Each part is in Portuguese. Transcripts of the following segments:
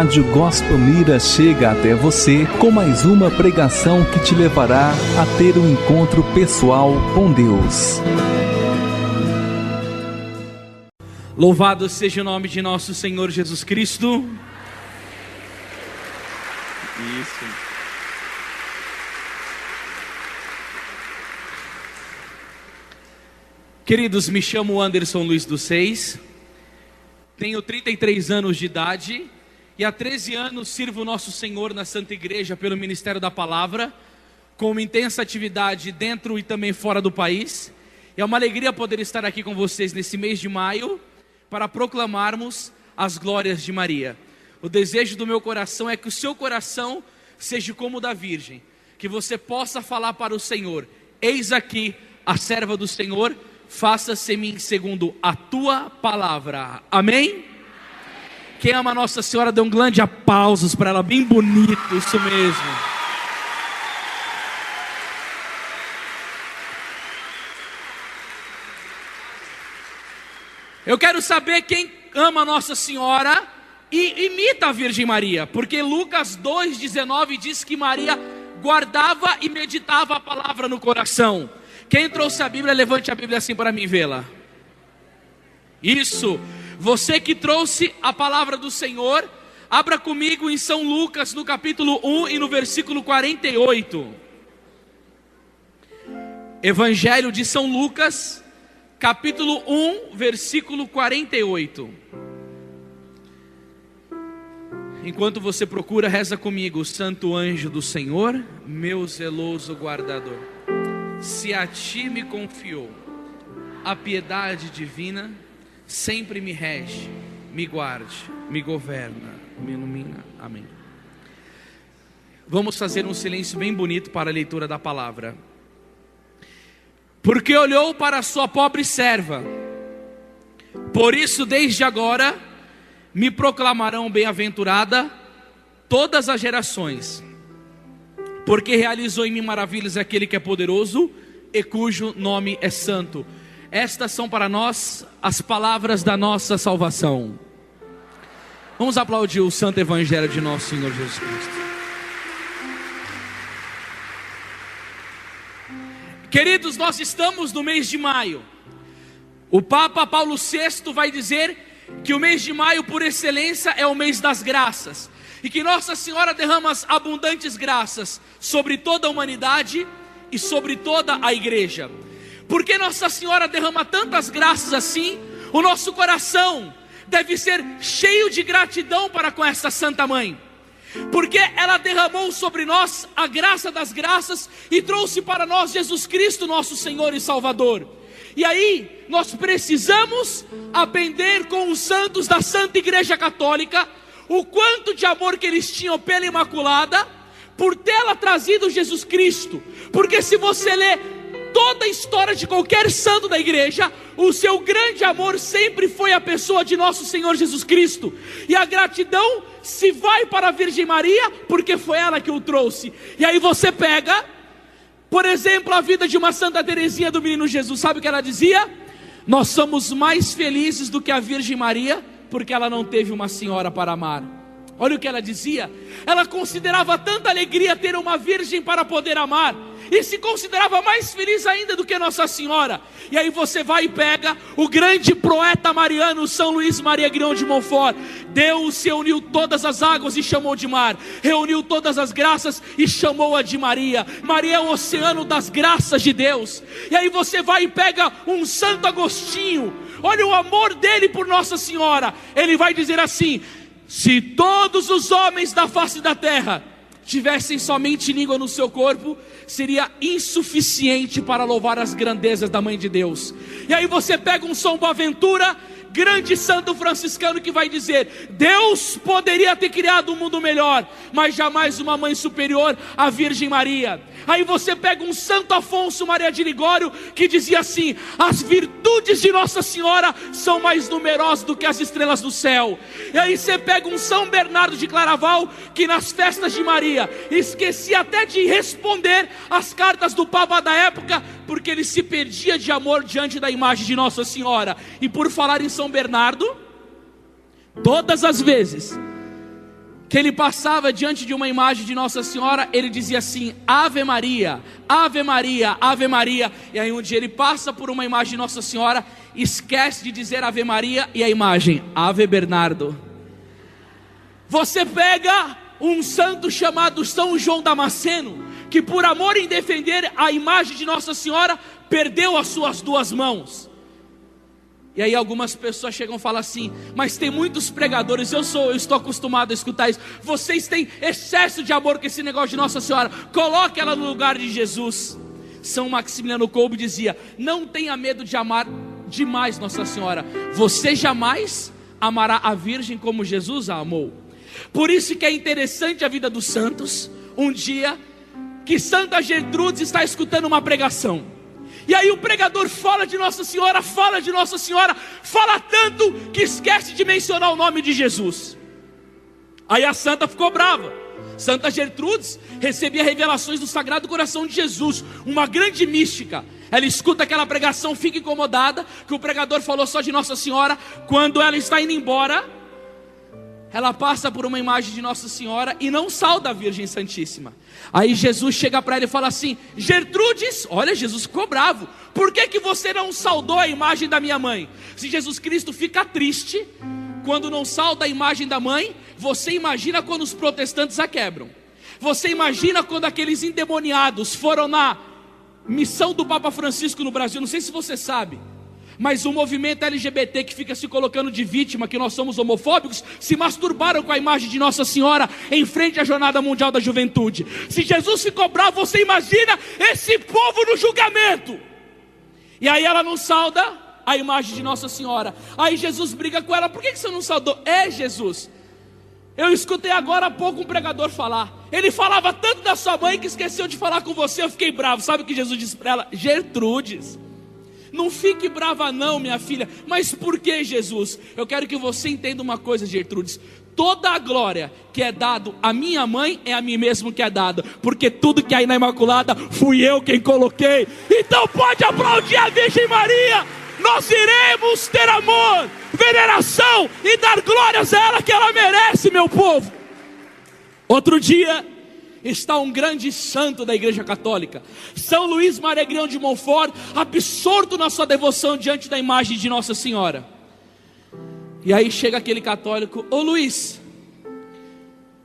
Rádio Gospel Mira chega até você com mais uma pregação que te levará a ter um encontro pessoal com Deus. Louvado seja o nome de nosso Senhor Jesus Cristo. Isso. Queridos, me chamo Anderson Luiz dos Seis, tenho 33 anos de idade e há 13 anos sirvo nosso Senhor na Santa Igreja pelo Ministério da Palavra, com uma intensa atividade dentro e também fora do país. É uma alegria poder estar aqui com vocês nesse mês de maio, para proclamarmos as glórias de Maria. O desejo do meu coração é que o seu coração seja como o da Virgem, que você possa falar para o Senhor: eis aqui a serva do Senhor, faça-se em mim segundo a tua palavra. Amém? Quem ama Nossa Senhora, dê um grande aplausos para ela, bem bonito, isso mesmo. Eu quero saber quem ama Nossa Senhora e imita a Virgem Maria, porque Lucas 2,19 diz que Maria guardava e meditava a palavra no coração. Quem trouxe a Bíblia, levante a Bíblia assim para mim vê-la. Isso, você que trouxe a palavra do Senhor, abra comigo em São Lucas, no capítulo 1 e no versículo 48. Evangelho de São Lucas, capítulo 1, versículo 48. Enquanto você procura, reza comigo: Santo anjo do Senhor, meu zeloso guardador, se a ti me confiou a piedade divina, sempre me rege, me guarde, me governa, me ilumina. Amém. Vamos fazer um silêncio bem bonito para a leitura da palavra. Porque olhou para a sua pobre serva, por isso desde agora me proclamarão bem-aventurada todas as gerações, porque realizou em mim maravilhas aquele que é poderoso e cujo nome é santo. Estas são para nós as palavras da nossa salvação. Vamos aplaudir o santo evangelho de nosso Senhor Jesus Cristo. Queridos, nós estamos no mês de maio. O Papa Paulo VI vai dizer que o mês de maio, por excelência, é o mês das graças, e que Nossa Senhora derrama as abundantes graças sobre toda a humanidade e sobre toda a igreja. Porque Nossa Senhora derrama tantas graças assim, o nosso coração deve ser cheio de gratidão para com essa Santa Mãe, porque ela derramou sobre nós a graça das graças e trouxe para nós Jesus Cristo, nosso Senhor e Salvador. E aí nós precisamos aprender com os santos da Santa Igreja Católica o quanto de amor que eles tinham pela Imaculada, por tê-la trazido Jesus Cristo. Porque se você lê toda a história de qualquer santo da igreja, o seu grande amor sempre foi a pessoa de nosso Senhor Jesus Cristo, e a gratidão se vai para a Virgem Maria, porque foi ela que o trouxe. E aí você pega, por exemplo, a vida de uma Santa Teresinha do Menino Jesus. Sabe o que ela dizia? Nós somos mais felizes do que a Virgem Maria, porque ela não teve uma senhora para amar. Olha o que ela dizia. Ela considerava tanta alegria ter uma virgem para poder amar, e se considerava mais feliz ainda do que Nossa Senhora. E aí você vai e pega o grande poeta mariano, São Luís Maria Grignon de Montfort. Deus reuniu todas as águas e chamou de mar, reuniu todas as graças e chamou-a de Maria. Maria é o oceano das graças de Deus. E aí você vai e pega um Santo Agostinho. Olha o amor dele por Nossa Senhora. Ele vai dizer assim: se todos os homens da face da terra tivessem somente língua no seu corpo, seria insuficiente para louvar as grandezas da Mãe de Deus. E aí você pega um São Boaventura, grande santo franciscano, que vai dizer: Deus poderia ter criado um mundo melhor, mas jamais uma mãe superior à Virgem Maria. Aí você pega um Santo Afonso Maria de Ligório, que dizia assim: as virtudes de Nossa Senhora são mais numerosas do que as estrelas do céu. E aí você pega um São Bernardo de Claraval, que nas festas de Maria esquecia até de responder as cartas do Papa da época, porque ele se perdia de amor diante da imagem de Nossa Senhora. E por falar em São Bernardo, todas as vezes que ele passava diante de uma imagem de Nossa Senhora, ele dizia assim: Ave Maria, Ave Maria, Ave Maria. E aí um dia ele passa por uma imagem de Nossa Senhora, esquece de dizer Ave Maria, e a imagem, Ave Bernardo. Você pega um santo chamado São João Damasceno, que por amor em defender a imagem de Nossa Senhora, perdeu as suas duas mãos. E aí algumas pessoas chegam e falam assim: mas tem muitos pregadores, eu estou acostumado a escutar isso, vocês têm excesso de amor com esse negócio de Nossa Senhora, coloque ela no lugar de Jesus. São Maximiliano Kolbe dizia: não tenha medo de amar demais Nossa Senhora, você jamais amará a Virgem como Jesus a amou. Por isso que é interessante a vida dos santos. Um dia que Santa Gertrudes está escutando uma pregação, e aí o pregador fala de Nossa Senhora, fala de Nossa Senhora, fala tanto que esquece de mencionar o nome de Jesus. Aí a santa ficou brava. Santa Gertrudes recebia revelações do Sagrado Coração de Jesus, uma grande mística. Ela escuta aquela pregação, fica incomodada que o pregador falou só de Nossa Senhora. Quando ela está indo embora, ela passa por uma imagem de Nossa Senhora e não sauda a Virgem Santíssima. Aí Jesus chega para ela e fala assim: Gertrudes, olha, Jesus ficou bravo, por que você não saudou a imagem da minha mãe? Se Jesus Cristo fica triste quando não sauda a imagem da mãe, você imagina quando os protestantes a quebram. Você imagina quando aqueles endemoniados foram na missão do Papa Francisco no Brasil. Não sei se você sabe, mas o movimento LGBT que fica se colocando de vítima, que nós somos homofóbicos, se masturbaram com a imagem de Nossa Senhora em frente à Jornada Mundial da Juventude. Se Jesus ficou bravo, você imagina esse povo no julgamento. E aí ela não sauda a imagem de Nossa Senhora. Aí Jesus briga com ela: por que você não saudou? Jesus, eu escutei agora há pouco um pregador falar, ele falava tanto da sua mãe que esqueceu de falar com você, eu fiquei bravo. Sabe o que Jesus disse para ela? Gertrudes, não fique brava não, minha filha. Mas por que, Jesus? Eu quero que você entenda uma coisa, Gertrudes: toda a glória que é dado à minha mãe é a mim mesmo que é dado, porque tudo que é aí na Imaculada fui eu quem coloquei. Então pode aplaudir a Virgem Maria. Nós iremos ter amor, veneração e dar glórias a ela, que ela merece, meu povo. Outro dia está um grande santo da Igreja Católica, São Luís Maria Grião de Montfort, absorto na sua devoção diante da imagem de Nossa Senhora. E aí chega aquele católico: ô Luís,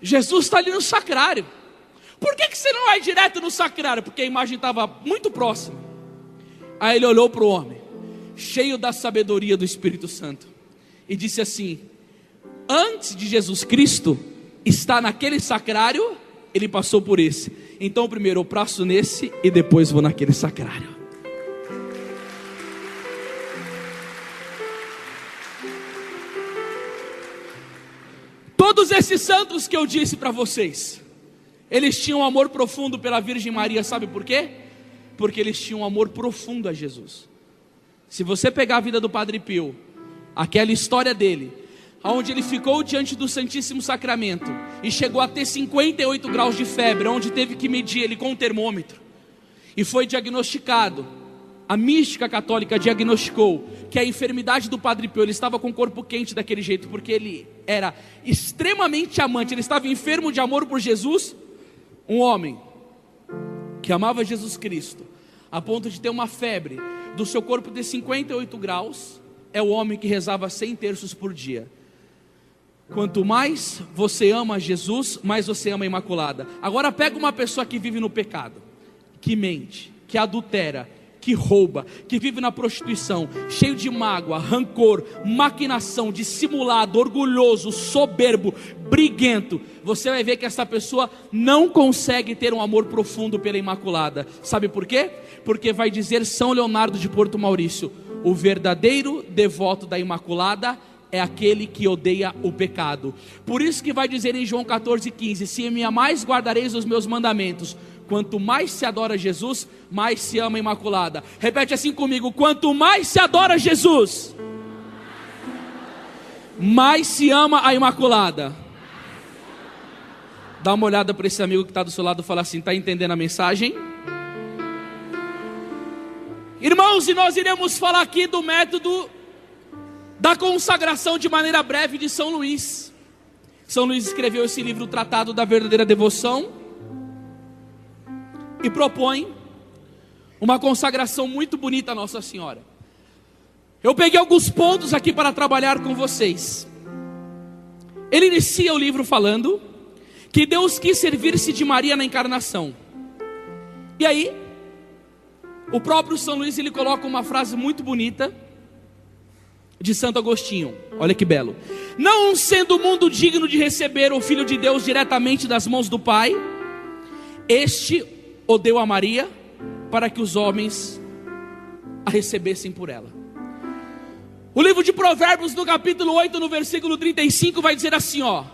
Jesus está ali no sacrário, por que você não vai direto no sacrário? Porque a imagem estava muito próxima. Aí ele olhou para o homem, cheio da sabedoria do Espírito Santo, e disse assim: antes de Jesus Cristo estar naquele sacrário, ele passou por esse. Então primeiro eu passo nesse e depois vou naquele sacrário. Todos esses santos que eu disse para vocês, eles tinham um amor profundo pela Virgem Maria. Sabe por quê? Porque eles tinham um amor profundo a Jesus. Se você pegar a vida do Padre Pio, aquela história dele, onde ele ficou diante do Santíssimo Sacramento e chegou a ter 58 graus de febre, onde teve que medir ele com um termômetro, e foi diagnosticado, a mística católica diagnosticou que a enfermidade do Padre Pio, ele estava com o corpo quente daquele jeito, porque ele era extremamente amante, ele estava enfermo de amor por Jesus. Um homem que amava Jesus Cristo, a ponto de ter uma febre, do seu corpo de 58 graus, é o homem que rezava 100 terços por dia. Quanto mais você ama Jesus, mais você ama a Imaculada. Agora pega uma pessoa que vive no pecado, que mente, que adultera, que rouba, que vive na prostituição, cheio de mágoa, rancor, maquinação, dissimulado, orgulhoso, soberbo, briguento. Você vai ver que essa pessoa não consegue ter um amor profundo pela Imaculada. Sabe por quê? Porque vai dizer São Leonardo de Porto Maurício: o verdadeiro devoto da Imaculada é aquele que odeia o pecado. Por isso que vai dizer em João 14,15: se me amais, guardareis os meus mandamentos. Quanto mais se adora Jesus, mais se ama a Imaculada. Repete assim comigo: quanto mais se adora Jesus, mais se ama a Imaculada. Dá uma olhada para esse amigo que está do seu lado e fala assim: está entendendo a mensagem? Irmãos, e nós iremos falar aqui do método da consagração de maneira breve de São Luís. São Luís escreveu esse livro, o Tratado da Verdadeira Devoção, e propõe uma consagração muito bonita a Nossa Senhora. Eu peguei alguns pontos aqui para trabalhar com vocês. Ele inicia o livro falando que Deus quis servir-se de Maria na encarnação. E aí, o próprio São Luís, ele coloca uma frase muito bonita de Santo Agostinho. Olha que belo. Não sendo o mundo digno de receber o Filho de Deus diretamente das mãos do Pai, este o deu a Maria para que os homens a recebessem por ela. O livro de Provérbios, no capítulo 8, no versículo 35, vai dizer assim, ó: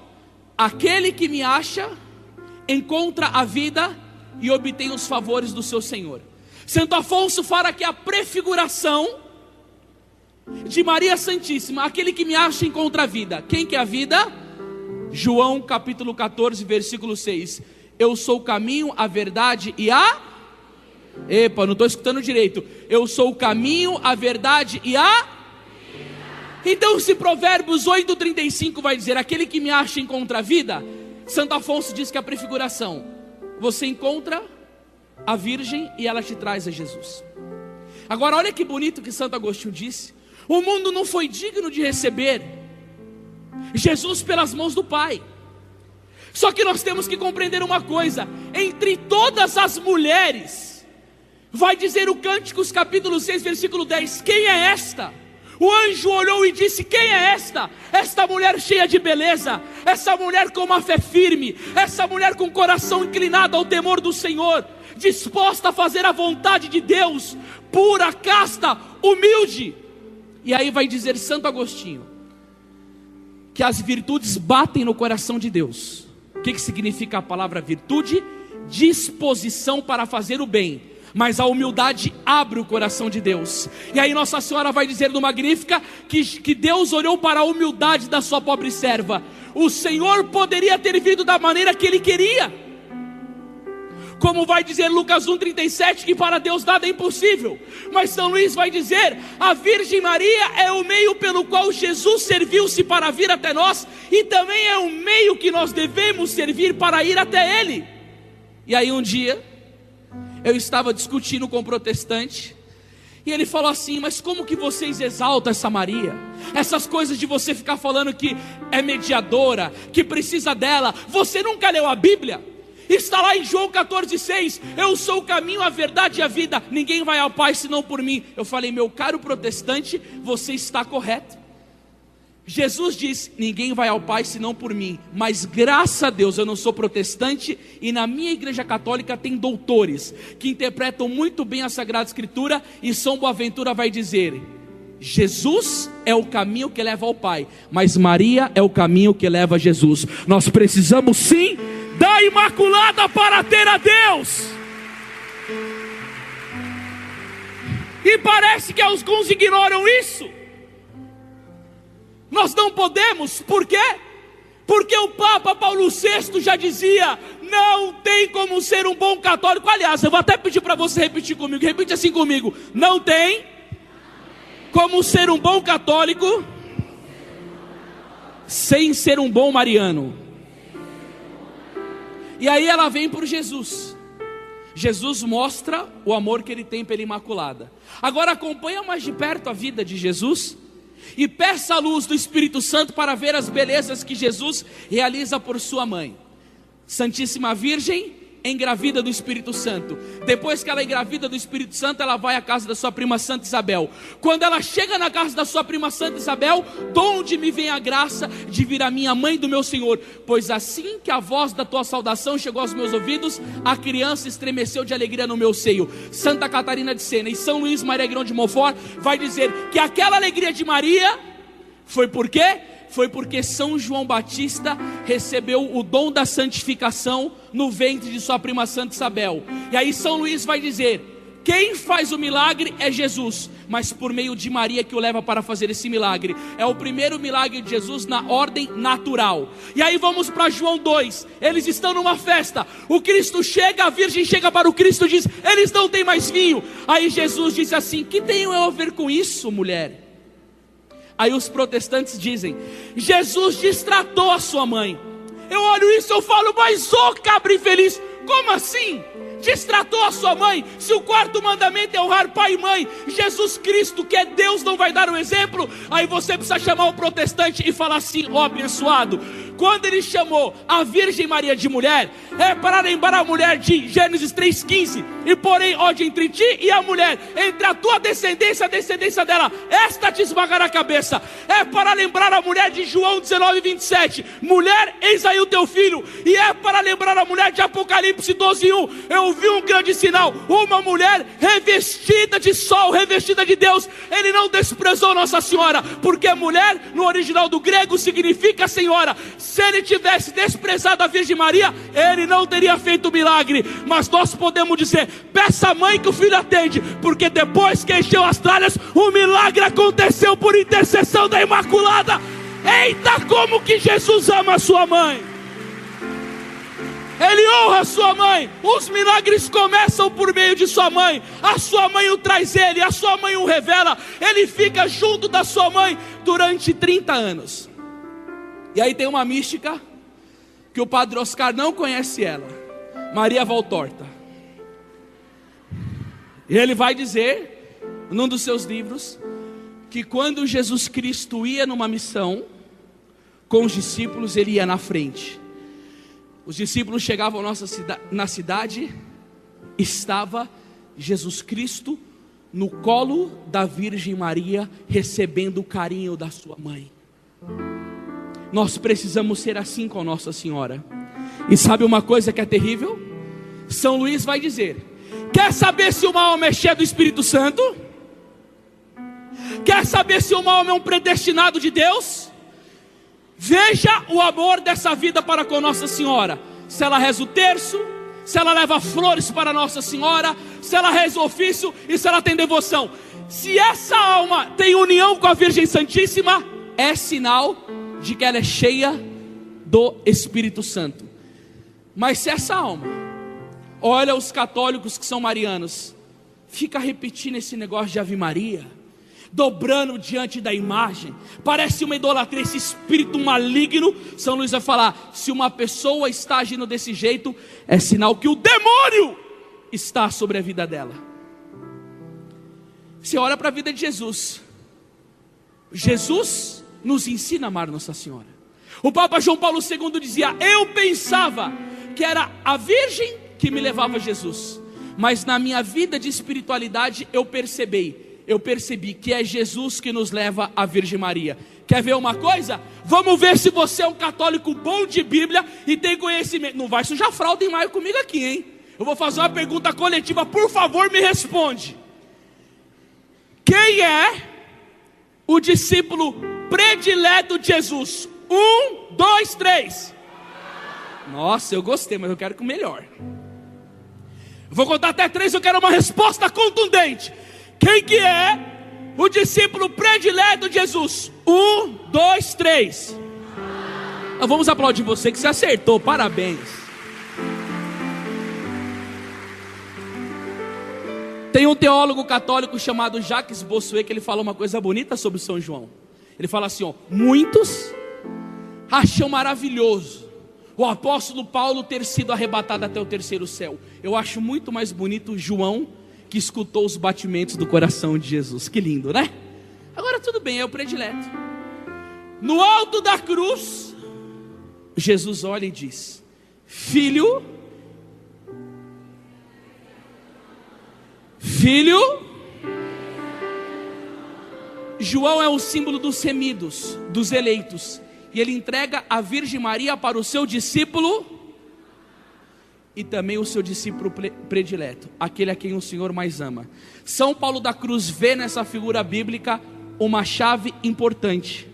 aquele que me acha, encontra a vida e obtém os favores do seu Senhor. Santo Afonso fala que a prefiguração de Maria Santíssima, aquele que me acha, encontra a vida. Quem que é a vida? João capítulo 14, versículo 6. Eu sou o caminho, a verdade e a... Epa, não estou escutando direito. Eu sou o caminho, a verdade e a... Então, se Provérbios 8:35 vai dizer aquele que me acha encontra a vida, Santo Afonso diz que a prefiguração, você encontra a Virgem e ela te traz a Jesus. Agora olha que bonito que Santo Agostinho disse: o mundo não foi digno de receber Jesus pelas mãos do Pai. Só que nós temos que compreender uma coisa: entre todas as mulheres, vai dizer o Cânticos capítulo 6 versículo 10, quem é esta? O anjo olhou e disse: quem é esta? Esta mulher cheia de beleza, essa mulher com uma fé firme, essa mulher com o coração inclinado ao temor do Senhor, disposta a fazer a vontade de Deus, pura, casta, humilde. E aí vai dizer Santo Agostinho que as virtudes batem no coração de Deus. O que significa a palavra virtude? Disposição para fazer o bem. Mas a humildade abre o coração de Deus. E aí Nossa Senhora vai dizer no Magnífica que Deus olhou para a humildade da sua pobre serva. O Senhor poderia ter vindo da maneira que Ele queria, como vai dizer Lucas 1:37, que para Deus nada é impossível. Mas São Luís vai dizer: a Virgem Maria é o meio pelo qual Jesus serviu-se para vir até nós, e também é o meio que nós devemos servir para ir até Ele. E aí um dia eu estava discutindo com um protestante, e ele falou assim: mas como que vocês exaltam essa Maria? Essas coisas de você ficar falando que é mediadora, que precisa dela. Você nunca leu a Bíblia? Está lá em João 14,6, eu sou o caminho, a verdade e a vida, ninguém vai ao Pai senão por mim. Eu falei: meu caro protestante, você está correto. Jesus diz: ninguém vai ao Pai senão por mim. Mas graças a Deus eu não sou protestante, e na minha igreja católica tem doutores que interpretam muito bem a Sagrada Escritura. E São Boaventura vai dizer: Jesus é o caminho que leva ao Pai, mas Maria é o caminho que leva a Jesus. Nós precisamos sim da Imaculada para ter a Deus. E parece que alguns ignoram isso. Nós não podemos, por quê? Porque o Papa Paulo VI já dizia: não tem como ser um bom católico. Aliás, eu vou até pedir para você repetir comigo, repite assim comigo: não tem como ser um bom católico sem ser um bom mariano. E aí ela vem por Jesus. Jesus mostra o amor que Ele tem pela Imaculada. Agora acompanha mais de perto a vida de Jesus e peça a luz do Espírito Santo para ver as belezas que Jesus realiza por sua mãe. Santíssima Virgem engravida do Espírito Santo. Depois que ela é engravida do Espírito Santo, ela vai à casa da sua prima Santa Isabel. Quando ela chega na casa da sua prima Santa Isabel, de onde me vem a graça de vir a minha mãe do meu Senhor? Pois assim que a voz da tua saudação chegou aos meus ouvidos, a criança estremeceu de alegria no meu seio. Santa Catarina de Sena e São Luís Maria Grão de Montfort vai dizer que aquela alegria de Maria foi por quê? Foi porque São João Batista recebeu o dom da santificação no ventre de sua prima Santa Isabel. E aí São Luís vai dizer: quem faz o milagre é Jesus, mas por meio de Maria que o leva para fazer esse milagre. É o primeiro milagre de Jesus na ordem natural. E aí vamos para João 2, eles estão numa festa, o Cristo chega, a Virgem chega para o Cristo e diz: eles não têm mais vinho. Aí Jesus diz assim: que tenho eu a ver com isso, mulher? Aí os protestantes dizem: Jesus destratou a sua mãe. Eu olho isso e eu falo: mas ô cabra infeliz, como assim? Destratou a sua mãe? Se o quarto mandamento é honrar pai e mãe, Jesus Cristo, que é Deus, não vai dar o exemplo? Aí você precisa chamar o protestante e falar assim: ó abençoado, quando ele chamou a Virgem Maria de mulher, é para lembrar a mulher de Gênesis 3,15: e porém ódio entre ti e a mulher, entre a tua descendência e a descendência dela, esta te esmagará a cabeça. É para lembrar a mulher de João 19,27: mulher, eis aí o teu filho. E é para lembrar a mulher de Apocalipse 12,1: eu vi um grande sinal, uma mulher revestida de sol, revestida de Deus. Ele não desprezou Nossa Senhora, porque mulher no original do grego significa senhora. Se ele tivesse desprezado a Virgem Maria, ele não teria feito o milagre. Mas nós podemos dizer: peça à mãe que o filho atende, porque depois que encheu as tralhas, o milagre aconteceu por intercessão da Imaculada. Eita, como que Jesus ama a sua mãe! Ele honra a sua mãe. Os milagres começam por meio de sua mãe. A sua mãe o traz ele, a sua mãe o revela. Ele fica junto da sua mãe durante 30 anos. E aí tem uma mística que o padre Oscar não conhece ela, Maria Valtorta. E ele vai dizer, num dos seus livros, que quando Jesus Cristo ia numa missão com os discípulos, ele ia na frente. Os discípulos chegavam na cidade, estava Jesus Cristo no colo da Virgem Maria, recebendo o carinho da sua mãe. Nós precisamos ser assim com Nossa Senhora. E sabe uma coisa que é terrível? São Luís vai dizer: quer saber se uma alma é cheia do Espírito Santo? Quer saber se uma alma é um predestinado de Deus? Veja o amor dessa vida para com Nossa Senhora. Se ela reza o terço, se ela leva flores para Nossa Senhora, se ela reza o ofício e se ela tem devoção. Se essa alma tem união com a Virgem Santíssima, é sinal de que ela é cheia do Espírito Santo. Mas se essa alma, olha os católicos que são marianos, fica repetindo esse negócio de Ave Maria, dobrando diante da imagem, parece uma idolatria, esse espírito maligno. São Luís vai falar: se uma pessoa está agindo desse jeito, é sinal que o demônio está sobre a vida dela. Você olha para a vida de Jesus. Jesus nos ensina a amar Nossa Senhora. O Papa João Paulo II dizia: eu pensava que era a Virgem que me levava a Jesus, mas na minha vida de espiritualidade eu percebi que é Jesus que nos leva à Virgem Maria. Quer ver uma coisa? Vamos ver se você é um católico bom de Bíblia e tem conhecimento. Não vai sujar fralda em maio comigo aqui, hein? Eu vou fazer uma pergunta coletiva, por favor me responde. Quem é o discípulo predileto de Jesus? 1, 2, 3. Nossa, eu gostei, mas eu quero que o melhor. Vou contar até 3, eu quero uma resposta contundente. Quem que é o discípulo predileto de Jesus? 1, 2, 3. Vamos aplaudir você que se acertou, parabéns. Tem um teólogo católico chamado Jacques Bossuet, que ele fala uma coisa bonita sobre São João. Ele fala assim, ó: muitos acham maravilhoso o apóstolo Paulo ter sido arrebatado até o terceiro céu. Eu acho muito mais bonito João, que escutou os batimentos do coração de Jesus. Que lindo, né? Agora tudo bem, é o predileto. No alto da cruz, Jesus olha e diz: filho, João é o símbolo dos remidos, dos eleitos, e ele entrega a Virgem Maria para o seu discípulo e também o seu discípulo predileto, aquele a quem o Senhor mais ama. São Paulo da Cruz vê nessa figura bíblica uma chave importante.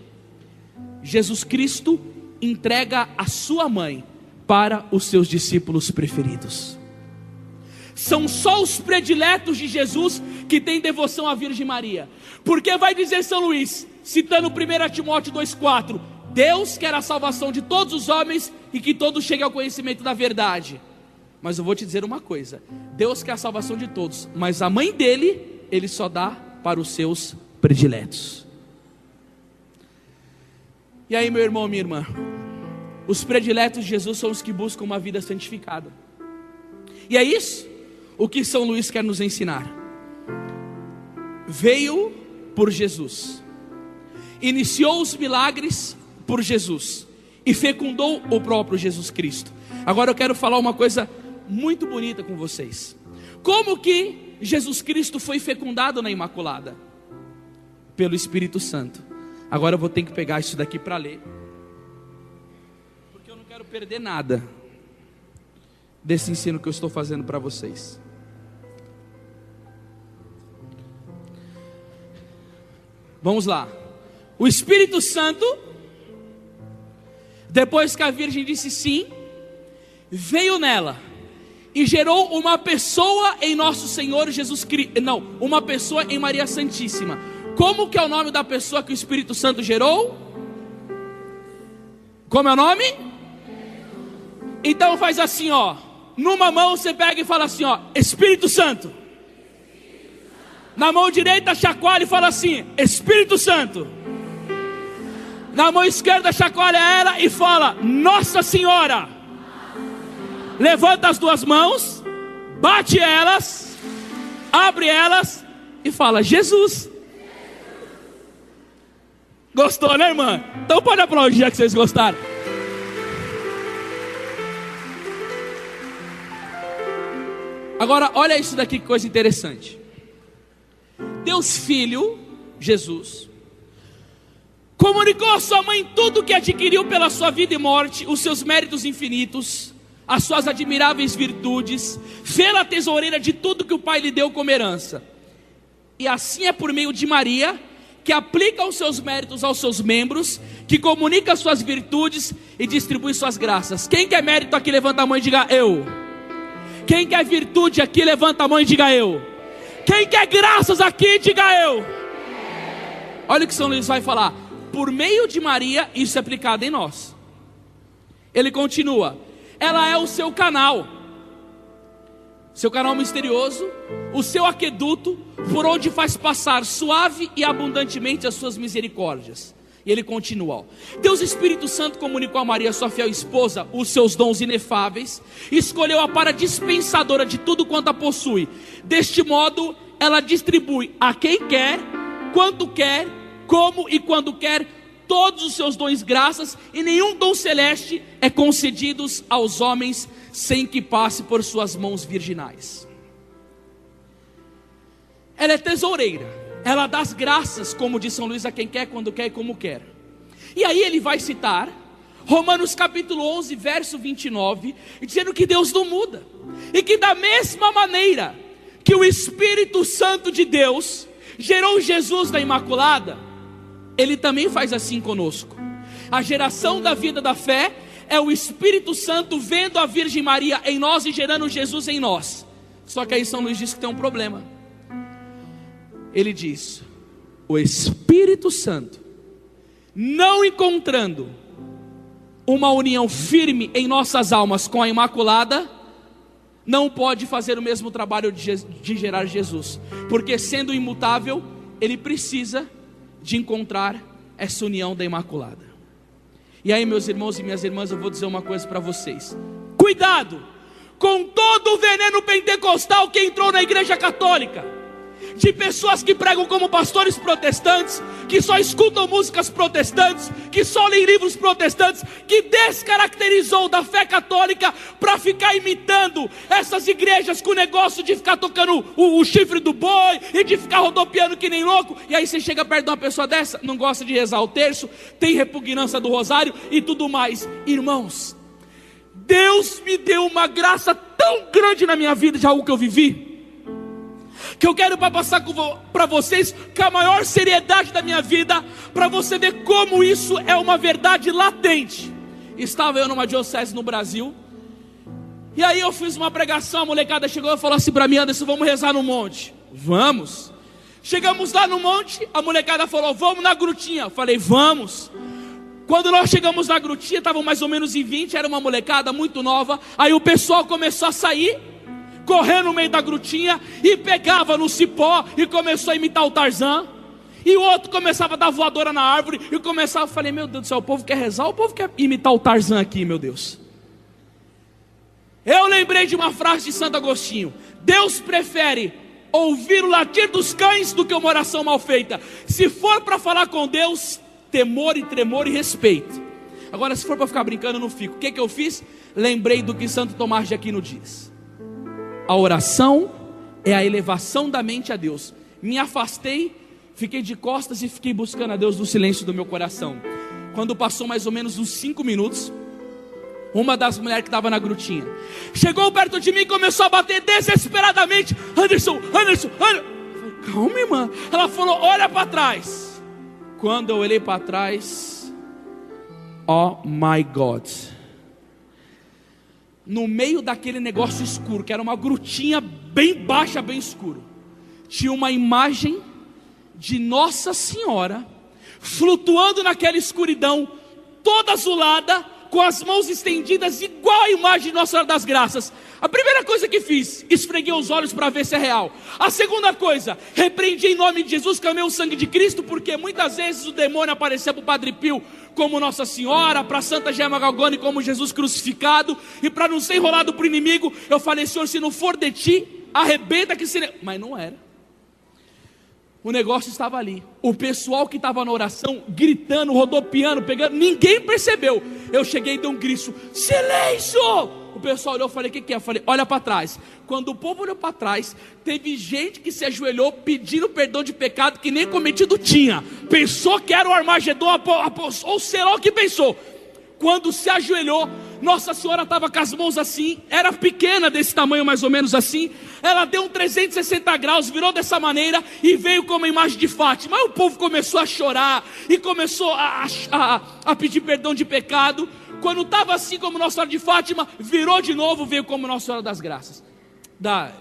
Jesus Cristo entrega a sua mãe para os seus discípulos preferidos. São só os prediletos de Jesus que têm devoção à Virgem Maria. Porque vai dizer São Luís, citando 1 Timóteo 2,4: Deus quer a salvação de todos os homens e que todos cheguem ao conhecimento da verdade. Mas eu vou te dizer uma coisa: Deus quer a salvação de todos, mas a mãe dele, ele só dá para os seus prediletos. E aí, meu irmão, minha irmã, os prediletos de Jesus são os que buscam uma vida santificada. E é isso o que São Luís quer nos ensinar. Veio por Jesus, iniciou os milagres por Jesus e fecundou o próprio Jesus Cristo. Agora eu quero falar uma coisa muito bonita com vocês. Como que Jesus Cristo foi fecundado na Imaculada? Pelo Espírito Santo. Agora eu vou ter que pegar isso daqui para ler, porque eu não quero perder nada desse ensino que eu estou fazendo para vocês. Vamos lá. O Espírito Santo, depois que a Virgem disse sim, veio nela e gerou uma pessoa em nosso Senhor Jesus Cristo. Não, uma pessoa em Maria Santíssima. Como que é o nome da pessoa que o Espírito Santo gerou? Como é o nome? Então faz assim, ó. Numa mão você pega e fala assim, ó, Espírito Santo. Na mão direita chacoalha e fala assim, Espírito Santo. Na mão esquerda chacoalha ela e fala, Nossa Senhora. Levanta as duas mãos, bate elas, abre elas e fala, Jesus. Gostou, né, irmã? Então pode aplaudir já que vocês gostaram. Agora, olha isso daqui, que coisa interessante. Deus Filho, Jesus, comunicou à sua mãe tudo o que adquiriu pela sua vida e morte, os seus méritos infinitos, as suas admiráveis virtudes, fê-la tesoureira de tudo que o Pai lhe deu como herança. E assim é por meio de Maria, que aplica os seus méritos aos seus membros, que comunica as suas virtudes e distribui suas graças. Quem quer mérito aqui, levanta a mão e diga eu. Quem quer virtude aqui, levanta a mão e diga eu. Quem quer graças aqui, diga eu. Olha o que São Luís vai falar. Por meio de Maria, isso é aplicado em nós. Ele continua. Ela é o seu canal misterioso, o seu aqueduto, por onde faz passar suave e abundantemente as suas misericórdias. E ele continua, Deus Espírito Santo comunicou a Maria, sua fiel esposa, os seus dons inefáveis, escolheu-a para dispensadora de tudo quanto a possui. Deste modo, ela distribui a quem quer, quanto quer, como e quando quer, todos os seus dons graças, e nenhum dom celeste é concedido aos homens sem que passe por suas mãos virginais. Ela é tesoureira, ela dá as graças, como diz São Luís, a quem quer, quando quer e como quer. E aí ele vai citar Romanos capítulo 11, verso 29, dizendo que Deus não muda, e que da mesma maneira que o Espírito Santo de Deus gerou Jesus da Imaculada, Ele também faz assim conosco. A geração da vida da fé é o Espírito Santo vendo a Virgem Maria em nós e gerando Jesus em nós. Só que aí São Luís diz que tem um problema. Ele diz, o Espírito Santo, não encontrando uma união firme em nossas almas com a Imaculada, não pode fazer o mesmo trabalho de gerar Jesus, porque sendo imutável, ele precisa de encontrar essa união da Imaculada. E aí, meus irmãos e minhas irmãs, eu vou dizer uma coisa para vocês: cuidado com todo o veneno pentecostal que entrou na igreja católica, de pessoas que pregam como pastores protestantes, que só escutam músicas protestantes, que só leem livros protestantes, que descaracterizou da fé católica para ficar imitando essas igrejas com o negócio de ficar tocando o chifre do boi e de ficar rodopiando que nem louco. E aí você chega perto de uma pessoa dessa, não gosta de rezar o terço, tem repugnância do rosário e tudo mais. Irmãos, Deus me deu uma graça tão grande na minha vida de algo que eu vivi, que eu quero passar para vocês com a maior seriedade da minha vida, para você ver como isso é uma verdade latente. Estava eu numa diocese no Brasil, e aí eu fiz uma pregação, a molecada chegou e falou assim para mim: Anderson, vamos rezar no monte. Vamos. Chegamos lá no monte, a molecada falou: vamos na grutinha. Eu falei: vamos. Quando nós chegamos na grutinha, estavam mais ou menos em 20, era uma molecada muito nova. Aí o pessoal começou a sair, correndo no meio da grutinha, e pegava no cipó e começou a imitar o Tarzan. E o outro começava a dar voadora na árvore. E começava, eu falei, meu Deus do céu, o povo quer rezar, o povo quer imitar o Tarzan aqui, meu Deus. Eu lembrei de uma frase de Santo Agostinho: Deus prefere ouvir o latir dos cães do que uma oração mal feita. Se for para falar com Deus, temor e tremor e respeito. Agora, se for para ficar brincando, eu não fico. O que eu fiz? Lembrei do que Santo Tomás de Aquino diz: a oração é a elevação da mente a Deus. Me afastei, fiquei de costas e fiquei buscando a Deus no silêncio do meu coração. Quando passou mais ou menos uns 5 minutos, uma das mulheres que estava na grutinha chegou perto de mim e começou a bater desesperadamente: Anderson. Eu falei, calma, irmã. Ela falou, olha para trás. Quando eu olhei para trás, oh my God, no meio daquele negócio escuro, que era uma grutinha bem baixa, bem escuro, tinha uma imagem de Nossa Senhora flutuando naquela escuridão, toda azulada, com as mãos estendidas, igual a imagem de Nossa Senhora das Graças. A primeira coisa que fiz, esfreguei os olhos para ver se é real. A segunda coisa, repreendi em nome de Jesus, clamei o sangue de Cristo, porque muitas vezes o demônio aparecia para o Padre Pio como Nossa Senhora, para Santa Gemma Galgani como Jesus crucificado, e para não ser enrolado para o inimigo, eu falei, Senhor, se não for de ti, arrebenta que se... Mas não era. O negócio estava ali. O pessoal que estava na oração, gritando, rodopiando, pegando, ninguém percebeu. Eu cheguei e dei um grito: silêncio! O pessoal olhou, eu falei, o que é? Eu falei, olha para trás. Quando o povo olhou para trás, teve gente que se ajoelhou pedindo perdão de pecado que nem cometido tinha. Pensou que era o Armagedon, ou sei lá o que pensou. Quando se ajoelhou, Nossa Senhora estava com as mãos assim, era pequena, desse tamanho mais ou menos assim. Ela deu um 360 graus, virou dessa maneira e veio como a imagem de Fátima. Aí o povo começou a chorar e começou a pedir perdão de pecado. Quando estava assim como Nossa Senhora de Fátima, virou de novo, veio como Nossa Senhora das Graças, da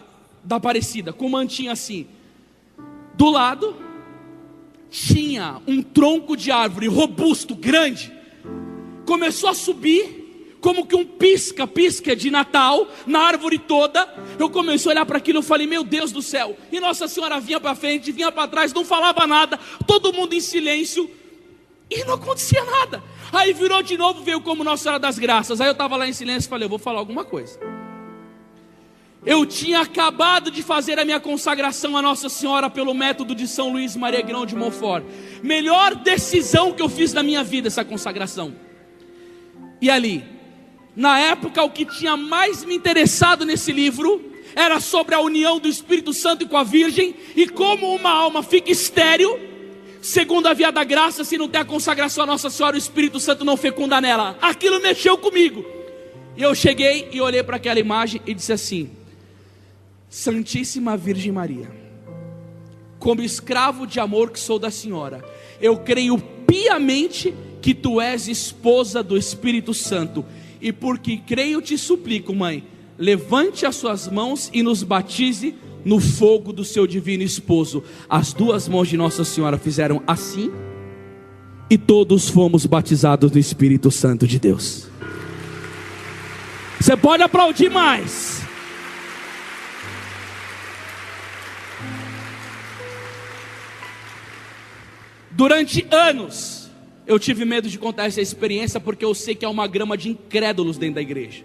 Aparecida, com mantinha assim. Do lado tinha um tronco de árvore robusto, grande. Começou a subir, como que um pisca de Natal, na árvore toda. Eu comecei a olhar para aquilo, eu falei, meu Deus do céu. E Nossa Senhora vinha para frente, vinha para trás, não falava nada, todo mundo em silêncio, e não acontecia nada. Aí virou de novo, veio como Nossa Senhora das Graças. Aí eu estava lá em silêncio e falei, eu vou falar alguma coisa. Eu tinha acabado de fazer a minha consagração a Nossa Senhora pelo método de São Luís Maria Grão de Montfort. Melhor decisão que eu fiz na minha vida, essa consagração. E ali, na época, o que tinha mais me interessado nesse livro era sobre a união do Espírito Santo com a Virgem, e como uma alma fica estéril, segundo a via da graça, se não tem a consagração a Nossa Senhora, o Espírito Santo não fecunda nela. Aquilo mexeu comigo. E eu cheguei e olhei para aquela imagem e disse assim: Santíssima Virgem Maria, como escravo de amor que sou da Senhora, eu creio piamente que tu és esposa do Espírito Santo, e porque creio te suplico, mãe, levante as suas mãos e nos batize no fogo do seu divino esposo. As duas mãos de Nossa Senhora fizeram assim, e todos fomos batizados no Espírito Santo de Deus. Você pode aplaudir mais. Durante anos eu tive medo de contar essa experiência, porque eu sei que é uma grama de incrédulos dentro da igreja,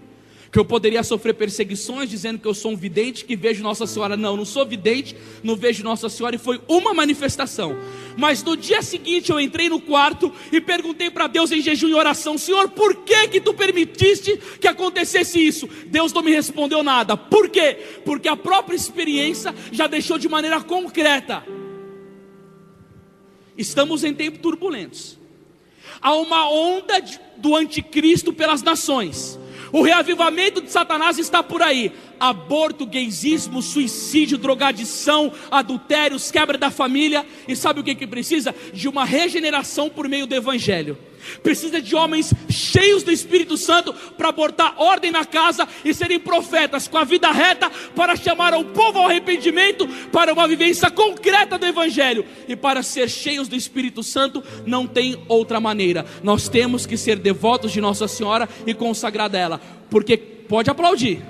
que eu poderia sofrer perseguições dizendo que eu sou um vidente, que vejo Nossa Senhora. Não sou vidente, não vejo Nossa Senhora, e foi uma manifestação. Mas no dia seguinte eu entrei no quarto e perguntei para Deus em jejum e oração: Senhor, por que tu permitiste que acontecesse isso? Deus não me respondeu nada. Por quê? Porque a própria experiência já deixou de maneira concreta. Estamos em tempos turbulentos. Há uma onda do anticristo pelas nações. O reavivamento de Satanás está por aí. Aborto, gaysismo, suicídio, drogadição, adultérios, quebra da família. E sabe o que precisa? De uma regeneração por meio do Evangelho. Precisa de homens cheios do Espírito Santo para botar ordem na casa e serem profetas com a vida reta, para chamar o povo ao arrependimento, para uma vivência concreta do Evangelho. E para ser cheios do Espírito Santo não tem outra maneira. Nós temos que ser devotos de Nossa Senhora e consagrada a ela. Porque, pode aplaudir,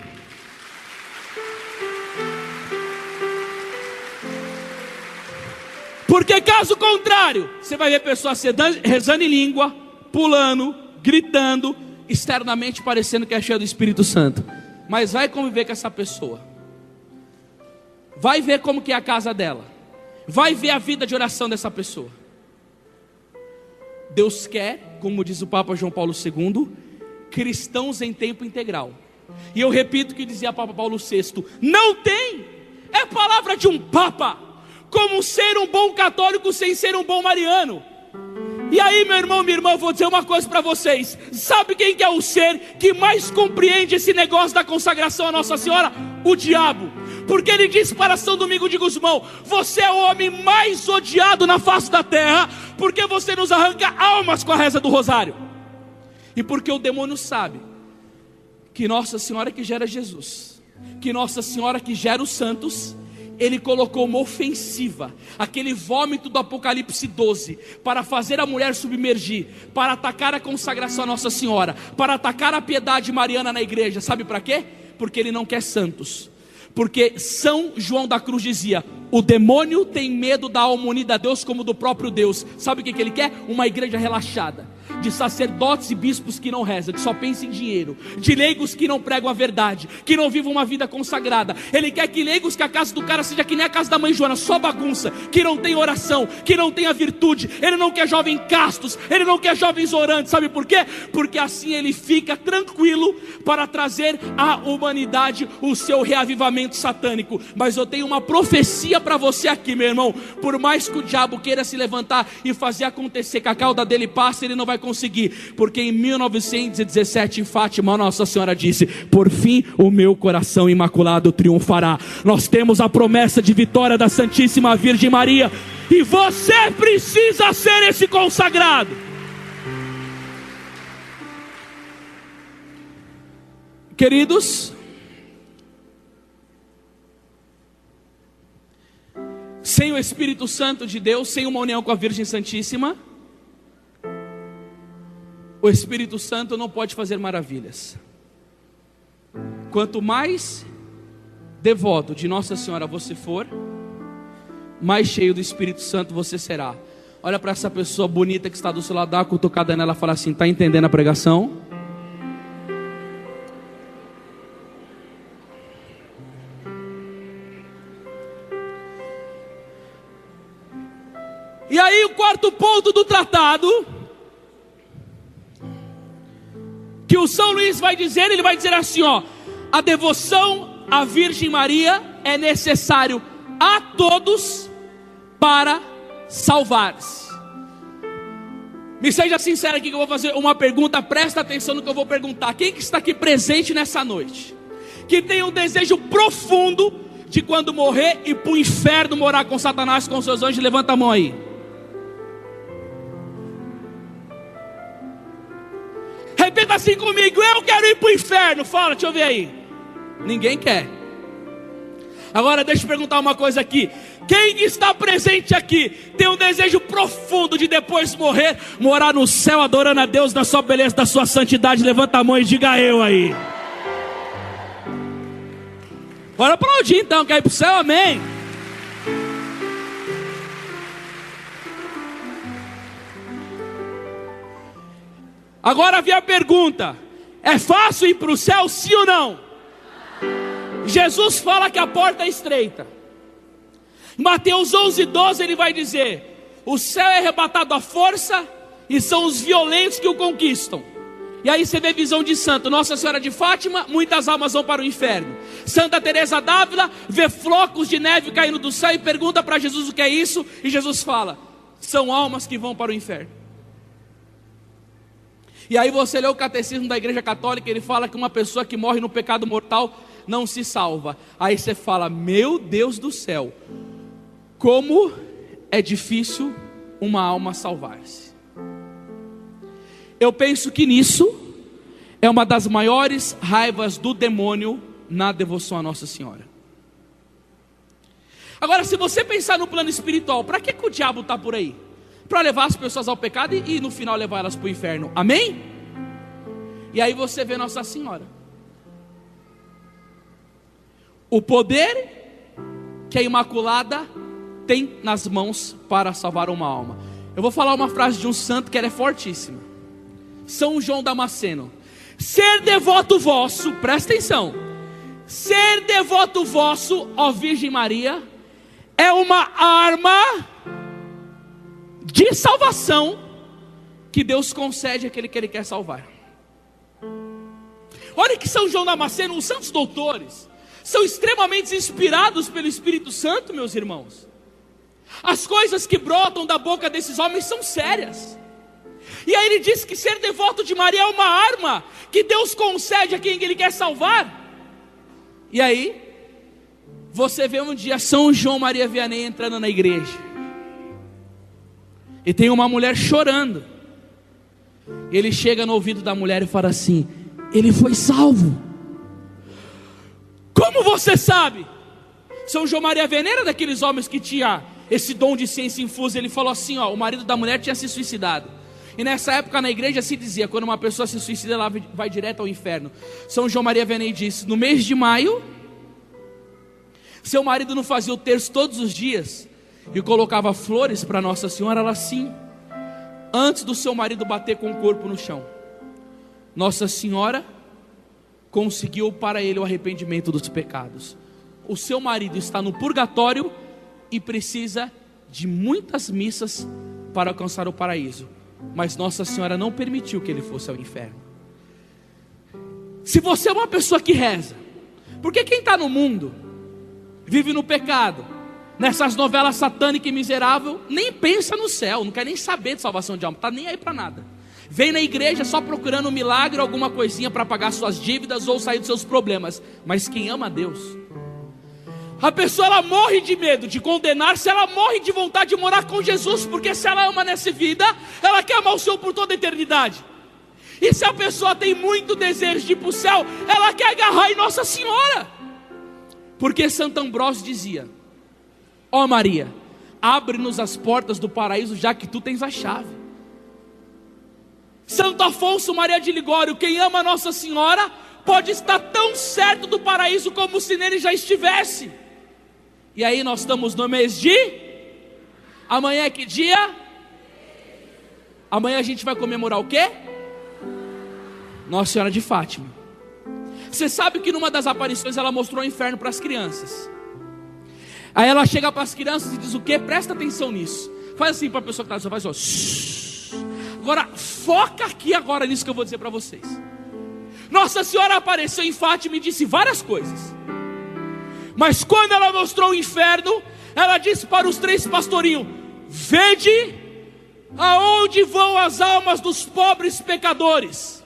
Porque caso contrário, você vai ver pessoas rezando em língua, pulando, gritando, externamente parecendo que é cheio do Espírito Santo. Mas vai conviver com essa pessoa, vai ver como que é a casa dela, vai ver a vida de oração dessa pessoa. Deus quer, como diz o Papa João Paulo II, cristãos em tempo integral. E eu repito o que dizia o Papa Paulo VI: não tem, é palavra de um Papa, como ser um bom católico sem ser um bom mariano. E aí, meu irmão, minha irmã, eu vou dizer uma coisa para vocês: sabe quem que é o ser que mais compreende esse negócio da consagração a Nossa Senhora? O diabo. Porque ele disse para São Domingos de Gusmão: você é o homem mais odiado na face da terra, porque você nos arranca almas com a reza do rosário. E porque o demônio sabe que Nossa Senhora que gera Jesus, que Nossa Senhora que gera os santos, ele colocou uma ofensiva, aquele vômito do Apocalipse 12, para fazer a mulher submergir, para atacar a consagração a Nossa Senhora, para atacar a piedade mariana na igreja. Sabe para quê? Porque ele não quer santos. Porque São João da Cruz dizia: o demônio tem medo da alma unida a Deus como do próprio Deus. Sabe o que ele quer? Uma igreja relaxada, de sacerdotes e bispos que não rezam, que só pensam em dinheiro, de leigos que não pregam a verdade, que não vivem uma vida consagrada. Ele quer que leigos, que a casa do cara seja que nem a casa da mãe Joana, só bagunça, que não tem oração, que não tem a virtude. Ele não quer jovens castos, ele não quer jovens orantes. Sabe por quê? Porque assim ele fica tranquilo para trazer à humanidade o seu reavivamento satânico. Mas eu tenho uma profecia para você aqui, meu irmão: por mais que o diabo queira se levantar e fazer acontecer que a cauda dele passe, ele não vai conseguir. Porque em 1917 em Fátima, Nossa Senhora disse: por fim o meu coração imaculado triunfará. Nós temos a promessa de vitória da Santíssima Virgem Maria, e você precisa ser esse consagrado. Queridos, sem o Espírito Santo de Deus, sem uma união com a Virgem Santíssima, o Espírito Santo não pode fazer maravilhas. Quanto mais devoto de Nossa Senhora você for, mais cheio do Espírito Santo você será. Olha para essa pessoa bonita que está do seu lado, dá uma cutucada nela e fala assim: está entendendo a pregação? E aí o quarto ponto do tratado, que o São Luís vai dizer, ele vai dizer assim, ó: a devoção à Virgem Maria é necessário a todos para salvar-se. Me seja sincero aqui que eu vou fazer uma pergunta, presta atenção no que eu vou perguntar. Quem que está aqui presente nessa noite, que tem um desejo profundo de quando morrer ir para o inferno morar com Satanás, com seus anjos? Levanta a mão aí. Repita assim comigo: eu quero ir para o inferno. Fala, deixa eu ver aí. Ninguém quer. Agora deixa eu perguntar uma coisa aqui: quem está presente aqui tem um desejo profundo de depois morrer, morar no céu adorando a Deus na sua beleza, da sua santidade? Levanta a mão e diga eu aí. Bora aplaudir então, quer ir para o céu? Amém. Agora vem a pergunta: é fácil ir para o céu, sim ou não? Jesus fala que a porta é estreita. Em Mateus 11:12 ele vai dizer: o céu é arrebatado à força, e são os violentos que o conquistam. E aí você vê visão de santo. Nossa Senhora de Fátima, muitas almas vão para o inferno. Santa Teresa d'Ávila vê flocos de neve caindo do céu e pergunta para Jesus o que é isso, e Jesus fala: são almas que vão para o inferno. E aí você lê o catecismo da Igreja Católica, ele fala que uma pessoa que morre no pecado mortal não se salva. Aí você fala: meu Deus do céu, como é difícil uma alma salvar-se. Eu penso que nisso é uma das maiores raivas do demônio na devoção a Nossa Senhora. Agora, se você pensar no plano espiritual, para que o diabo está por aí? Para levar as pessoas ao pecado e no final levar elas para o inferno. Amém? E aí você vê Nossa Senhora, o poder que a Imaculada tem nas mãos para salvar uma alma. Eu vou falar uma frase de um santo que ela é fortíssima. São João Damasceno: ser devoto vosso, presta atenção, ser devoto vosso, ó Virgem Maria, é uma arma de salvação que Deus concede àquele que Ele quer salvar. Olha que São João Damasceno, os santos doutores, são extremamente inspirados pelo Espírito Santo, meus irmãos. As coisas que brotam da boca desses homens são sérias. E aí ele diz que ser devoto de Maria é uma arma que Deus concede a quem Ele quer salvar. E aí, você vê um dia São João Maria Vianney entrando na igreja, e tem uma mulher chorando. Ele chega no ouvido da mulher e fala assim: ele foi salvo. Como você sabe? São João Maria Vianney era daqueles homens que tinha esse dom de ciência infusa. Ele falou assim, ó, o marido da mulher tinha se suicidado. E nessa época na igreja se dizia, quando uma pessoa se suicida, ela vai direto ao inferno. São João Maria Vianney disse: no mês de maio, seu marido não fazia o terço todos os dias e colocava flores para Nossa Senhora? Ela sim, antes do seu marido bater com o corpo no chão, Nossa Senhora conseguiu para ele o arrependimento dos pecados. O seu marido está no purgatório e precisa de muitas missas para alcançar o paraíso, mas Nossa Senhora não permitiu que ele fosse ao inferno. Se você é uma pessoa que reza, porque quem está no mundo, vive no pecado, nessas novelas satânicas e miseráveis, nem pensa no céu, não quer nem saber de salvação de alma, está nem aí para nada. Vem na igreja só procurando um milagre, alguma coisinha para pagar suas dívidas ou sair dos seus problemas. Mas quem ama a Deus, a pessoa ela morre de medo de condenar-se, ela morre de vontade de morar com Jesus, porque se ela ama nessa vida, ela quer amar o Senhor por toda a eternidade. E se a pessoa tem muito desejo de ir para o céu, ela quer agarrar em Nossa Senhora, porque Santo Ambrósio dizia: ó Maria, abre-nos as portas do paraíso, já que tu tens a chave. Santo Afonso Maria de Ligório: quem ama Nossa Senhora pode estar tão certo do paraíso como se nele já estivesse. E aí nós estamos no mês de... amanhã é que dia? Amanhã a gente vai comemorar o quê? Nossa Senhora de Fátima. Você sabe que numa das aparições ela mostrou o inferno para as crianças. Aí ela chega para as crianças e diz o quê? Presta atenção nisso. Faz assim para a pessoa que está, faz assim, ó. Agora foca aqui agora nisso que eu vou dizer para vocês. Nossa Senhora apareceu em Fátima e disse várias coisas, mas quando ela mostrou o inferno, ela disse para os 3 pastorinhos: vede aonde vão as almas dos pobres pecadores.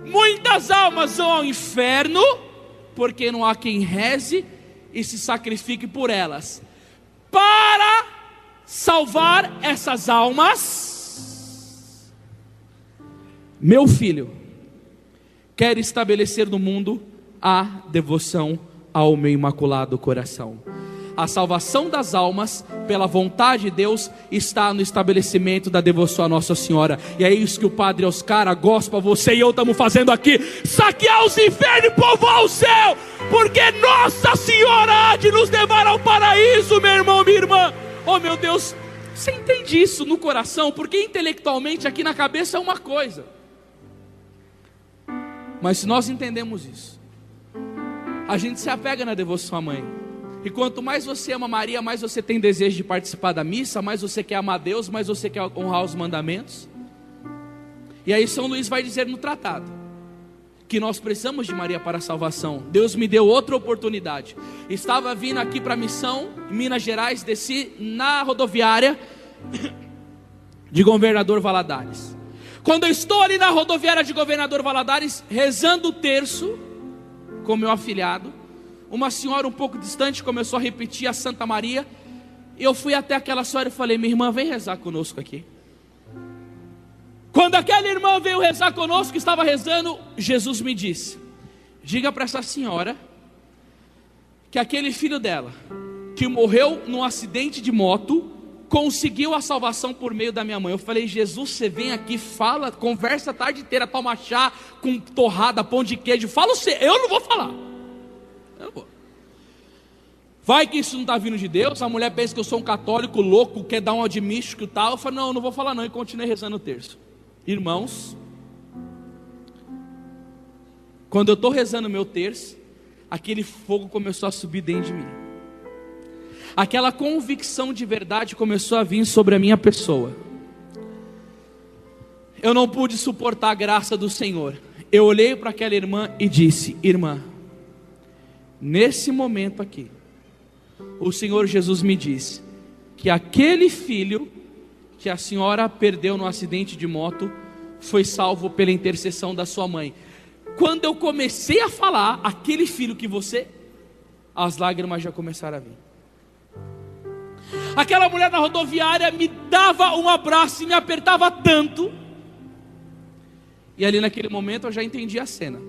Muitas almas vão ao inferno, porque não há quem reze e se sacrifique por elas. Para salvar essas almas, meu filho, quero estabelecer no mundo a devoção ao meu imaculado coração. A salvação das almas, pela vontade de Deus, está no estabelecimento da devoção a Nossa Senhora. E é isso que o Padre Oscar, a gospel, você e eu estamos fazendo aqui: saquear os infernos e povoar o céu, porque Nossa Senhora há de nos levar ao paraíso, meu irmão, minha irmã. Oh meu Deus, você entende isso no coração? Porque intelectualmente aqui na cabeça é uma coisa, mas se nós entendemos isso, a gente se apega na devoção à mãe. E quanto mais você ama Maria, mais você tem desejo de participar da missa, mais você quer amar Deus, mais você quer honrar os mandamentos. E aí São Luís vai dizer no tratado que nós precisamos de Maria para a salvação. Deus me deu outra oportunidade. Estava vindo aqui para a missão em Minas Gerais, desci na rodoviária de Governador Valadares. Quando eu estou ali na rodoviária de Governador Valadares, rezando o terço com meu afilhado, uma senhora um pouco distante começou a repetir a Santa Maria. Eu fui até aquela senhora e falei: minha irmã, vem rezar conosco aqui. Quando aquela irmã veio rezar conosco, estava rezando, Jesus me disse: diga para essa senhora que aquele filho dela, que morreu num acidente de moto, conseguiu a salvação por meio da minha mãe. Eu falei: Jesus, você vem aqui, fala, conversa a tarde inteira, toma chá com torrada, pão de queijo, fala você, eu não vou falar. Eu não vou. Vai que isso não está vindo de Deus. A mulher pensa que eu sou um católico louco, quer dar um de místico e tal. Eu falo, não, não vou falar não, e continuei rezando o terço. Irmãos, quando eu estou rezando o meu terço, aquele fogo começou a subir dentro de mim. Aquela convicção de verdade começou a vir sobre a minha pessoa. Eu não pude suportar a graça do Senhor. Eu olhei para aquela irmã e disse: irmã, nesse momento aqui, o Senhor Jesus me disse que aquele filho que a senhora perdeu no acidente de moto foi salvo pela intercessão da sua mãe. Quando eu comecei a falar, aquele filho que você, as lágrimas já começaram a vir. Aquela mulher na rodoviária me dava um abraço e me apertava tanto. E ali naquele momento eu já entendi a cena.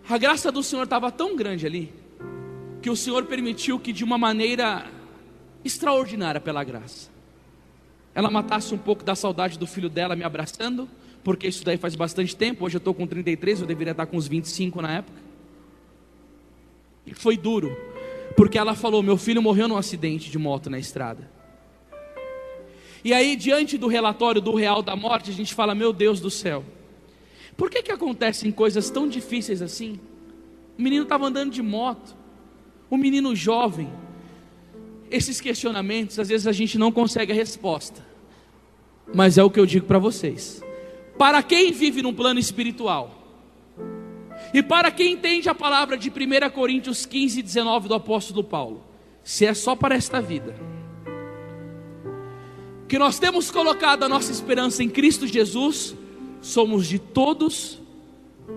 A graça do Senhor estava tão grande ali, que o Senhor permitiu que de uma maneira extraordinária pela graça, ela matasse um pouco da saudade do filho dela me abraçando, porque isso daí faz bastante tempo. Hoje eu estou com 33, eu deveria estar com uns 25 na época. E foi duro, porque ela falou: meu filho morreu num acidente de moto na estrada. E aí, diante do relatório do real da morte, a gente fala: meu Deus do céu, por que acontecem coisas tão difíceis assim? O menino estava andando de moto, um menino jovem. Esses questionamentos, às vezes a gente não consegue a resposta, mas é o que eu digo para vocês. Para quem vive num plano espiritual, e para quem entende a palavra de 1 Coríntios 15, 19 do apóstolo Paulo, se é só para esta vida, que nós temos colocado a nossa esperança em Cristo Jesus, somos de todos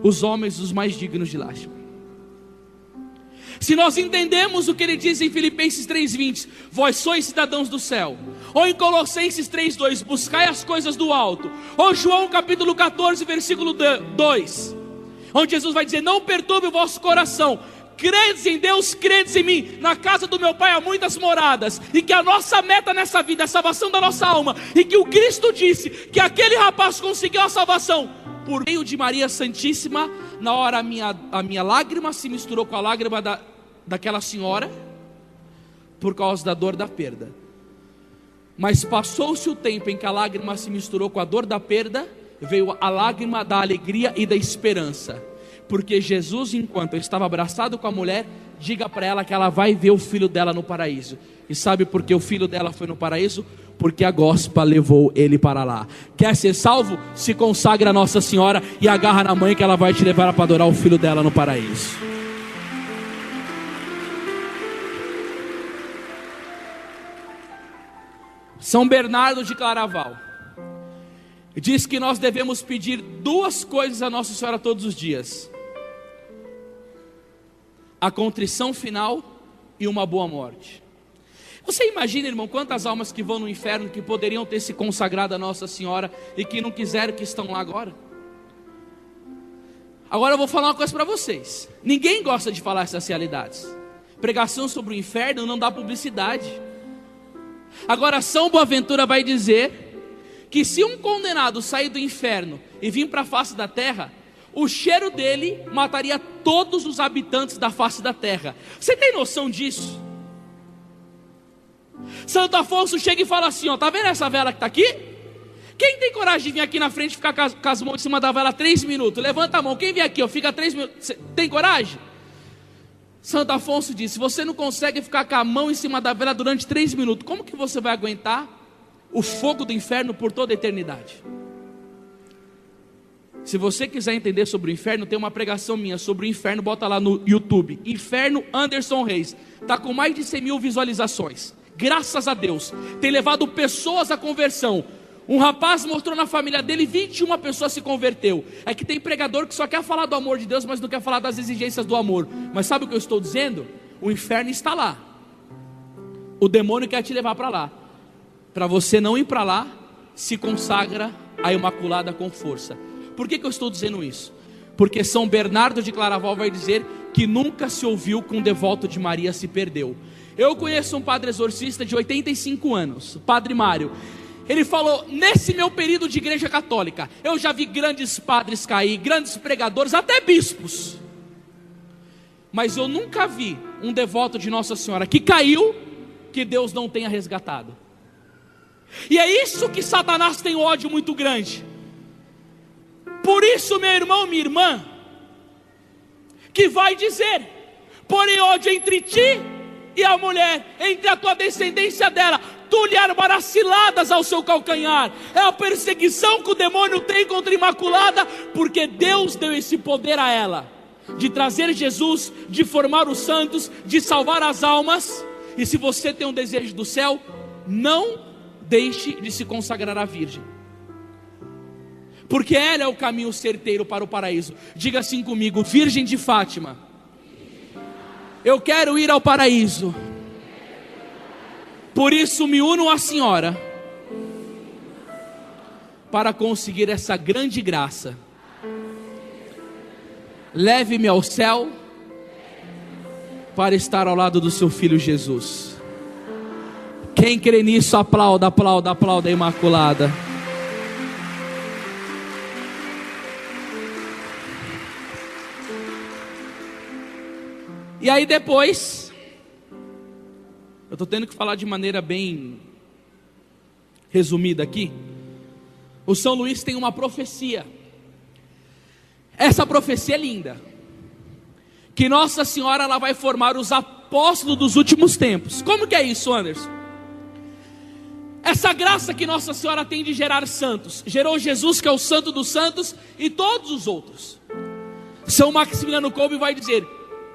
os homens os mais dignos de lástima. Se nós entendemos o que ele diz em Filipenses 3:20, vós sois cidadãos do céu, ou em Colossenses 3:2, buscai as coisas do alto, ou João capítulo 14 versículo 2, onde Jesus vai dizer: não perturbe o vosso coração, credes em Deus, credes em mim, na casa do meu Pai há muitas moradas, e que a nossa meta nessa vida é a salvação da nossa alma, e que o Cristo disse que aquele rapaz conseguiu a salvação por meio de Maria Santíssima. Na hora a minha lágrima se misturou com a lágrima daquela senhora, por causa da dor da perda. Mas passou-se o tempo em que a lágrima se misturou com a dor da perda, veio a lágrima da alegria e da esperança. Porque Jesus, enquanto eu estava abraçado com a mulher, diga para ela que ela vai ver o filho dela no paraíso. E sabe por que o filho dela foi no paraíso? Porque a gospel levou ele para lá. Quer ser salvo? Se consagra a Nossa Senhora e agarra na mãe, que ela vai te levar para adorar o filho dela no paraíso. São Bernardo de Claraval diz que nós devemos pedir duas coisas a Nossa Senhora todos os dias: a contrição final e uma boa morte. Você imagina, irmão, quantas almas que vão no inferno, que poderiam ter se consagrado a Nossa Senhora e que não quiseram, que estão lá agora? Agora eu vou falar uma coisa para vocês. Ninguém gosta de falar essas realidades. Pregação sobre o inferno não dá publicidade. Agora São Boaventura vai dizer que se um condenado sair do inferno e vir para a face da terra, o cheiro dele mataria todos os habitantes da face da terra. Você tem noção disso? Santo Afonso chega e fala assim: ó, tá vendo essa vela que está aqui? Quem tem coragem de vir aqui na frente e ficar com as mãos em cima da vela 3 minutos? Levanta a mão. Quem vem aqui, ó, fica 3 minutos. Você tem coragem? Santo Afonso disse: se você não consegue ficar com a mão em cima da vela durante 3 minutos, como que você vai aguentar o fogo do inferno por toda a eternidade? Se você quiser entender sobre o inferno, tem uma pregação minha sobre o inferno, bota lá no YouTube, Inferno Anderson Reis, está com mais de 100 mil visualizações, graças a Deus, tem levado pessoas à conversão. Um rapaz mostrou na família dele, 21 pessoas se converteu. É que tem pregador que só quer falar do amor de Deus, mas não quer falar das exigências do amor. Mas sabe o que eu estou dizendo? O inferno está lá, o demônio quer te levar para lá. Para você não ir para lá, se consagra à Imaculada com força. Por que eu estou dizendo isso? Porque São Bernardo de Claraval vai dizer que nunca se ouviu que um devoto de Maria se perdeu. Eu conheço um padre exorcista de 85 anos, o Padre Mário. Ele falou: nesse meu período de igreja católica, eu já vi grandes padres cair, grandes pregadores, até bispos. Mas eu nunca vi um devoto de Nossa Senhora que caiu, que Deus não tenha resgatado. E é isso que Satanás tem ódio muito grande. Por isso, meu irmão, minha irmã, que vai dizer: porém ódio entre ti e a mulher, entre a tua descendência dela, tu lhe armarás ciladas ao seu calcanhar. É a perseguição que o demônio tem contra a Imaculada, porque Deus deu esse poder a ela, de trazer Jesus, de formar os santos, de salvar as almas. E se você tem um desejo do céu, não deixe de se consagrar à Virgem, porque ela é o caminho certeiro para o paraíso. Diga assim comigo: Virgem de Fátima, eu quero ir ao paraíso, por isso me uno à Senhora, para conseguir essa grande graça. Leve-me ao céu, para estar ao lado do seu Filho Jesus. Quem crê nisso, aplauda, aplauda, aplauda a Imaculada. E aí depois, eu estou tendo que falar de maneira bem resumida aqui. O São Luís tem uma profecia. Essa profecia é linda, que Nossa Senhora ela vai formar os apóstolos dos últimos tempos. Como que é isso, Anderson? Essa graça que Nossa Senhora tem de gerar santos, gerou Jesus, que é o santo dos santos, e todos os outros. São Maximiliano Kolbe vai dizer: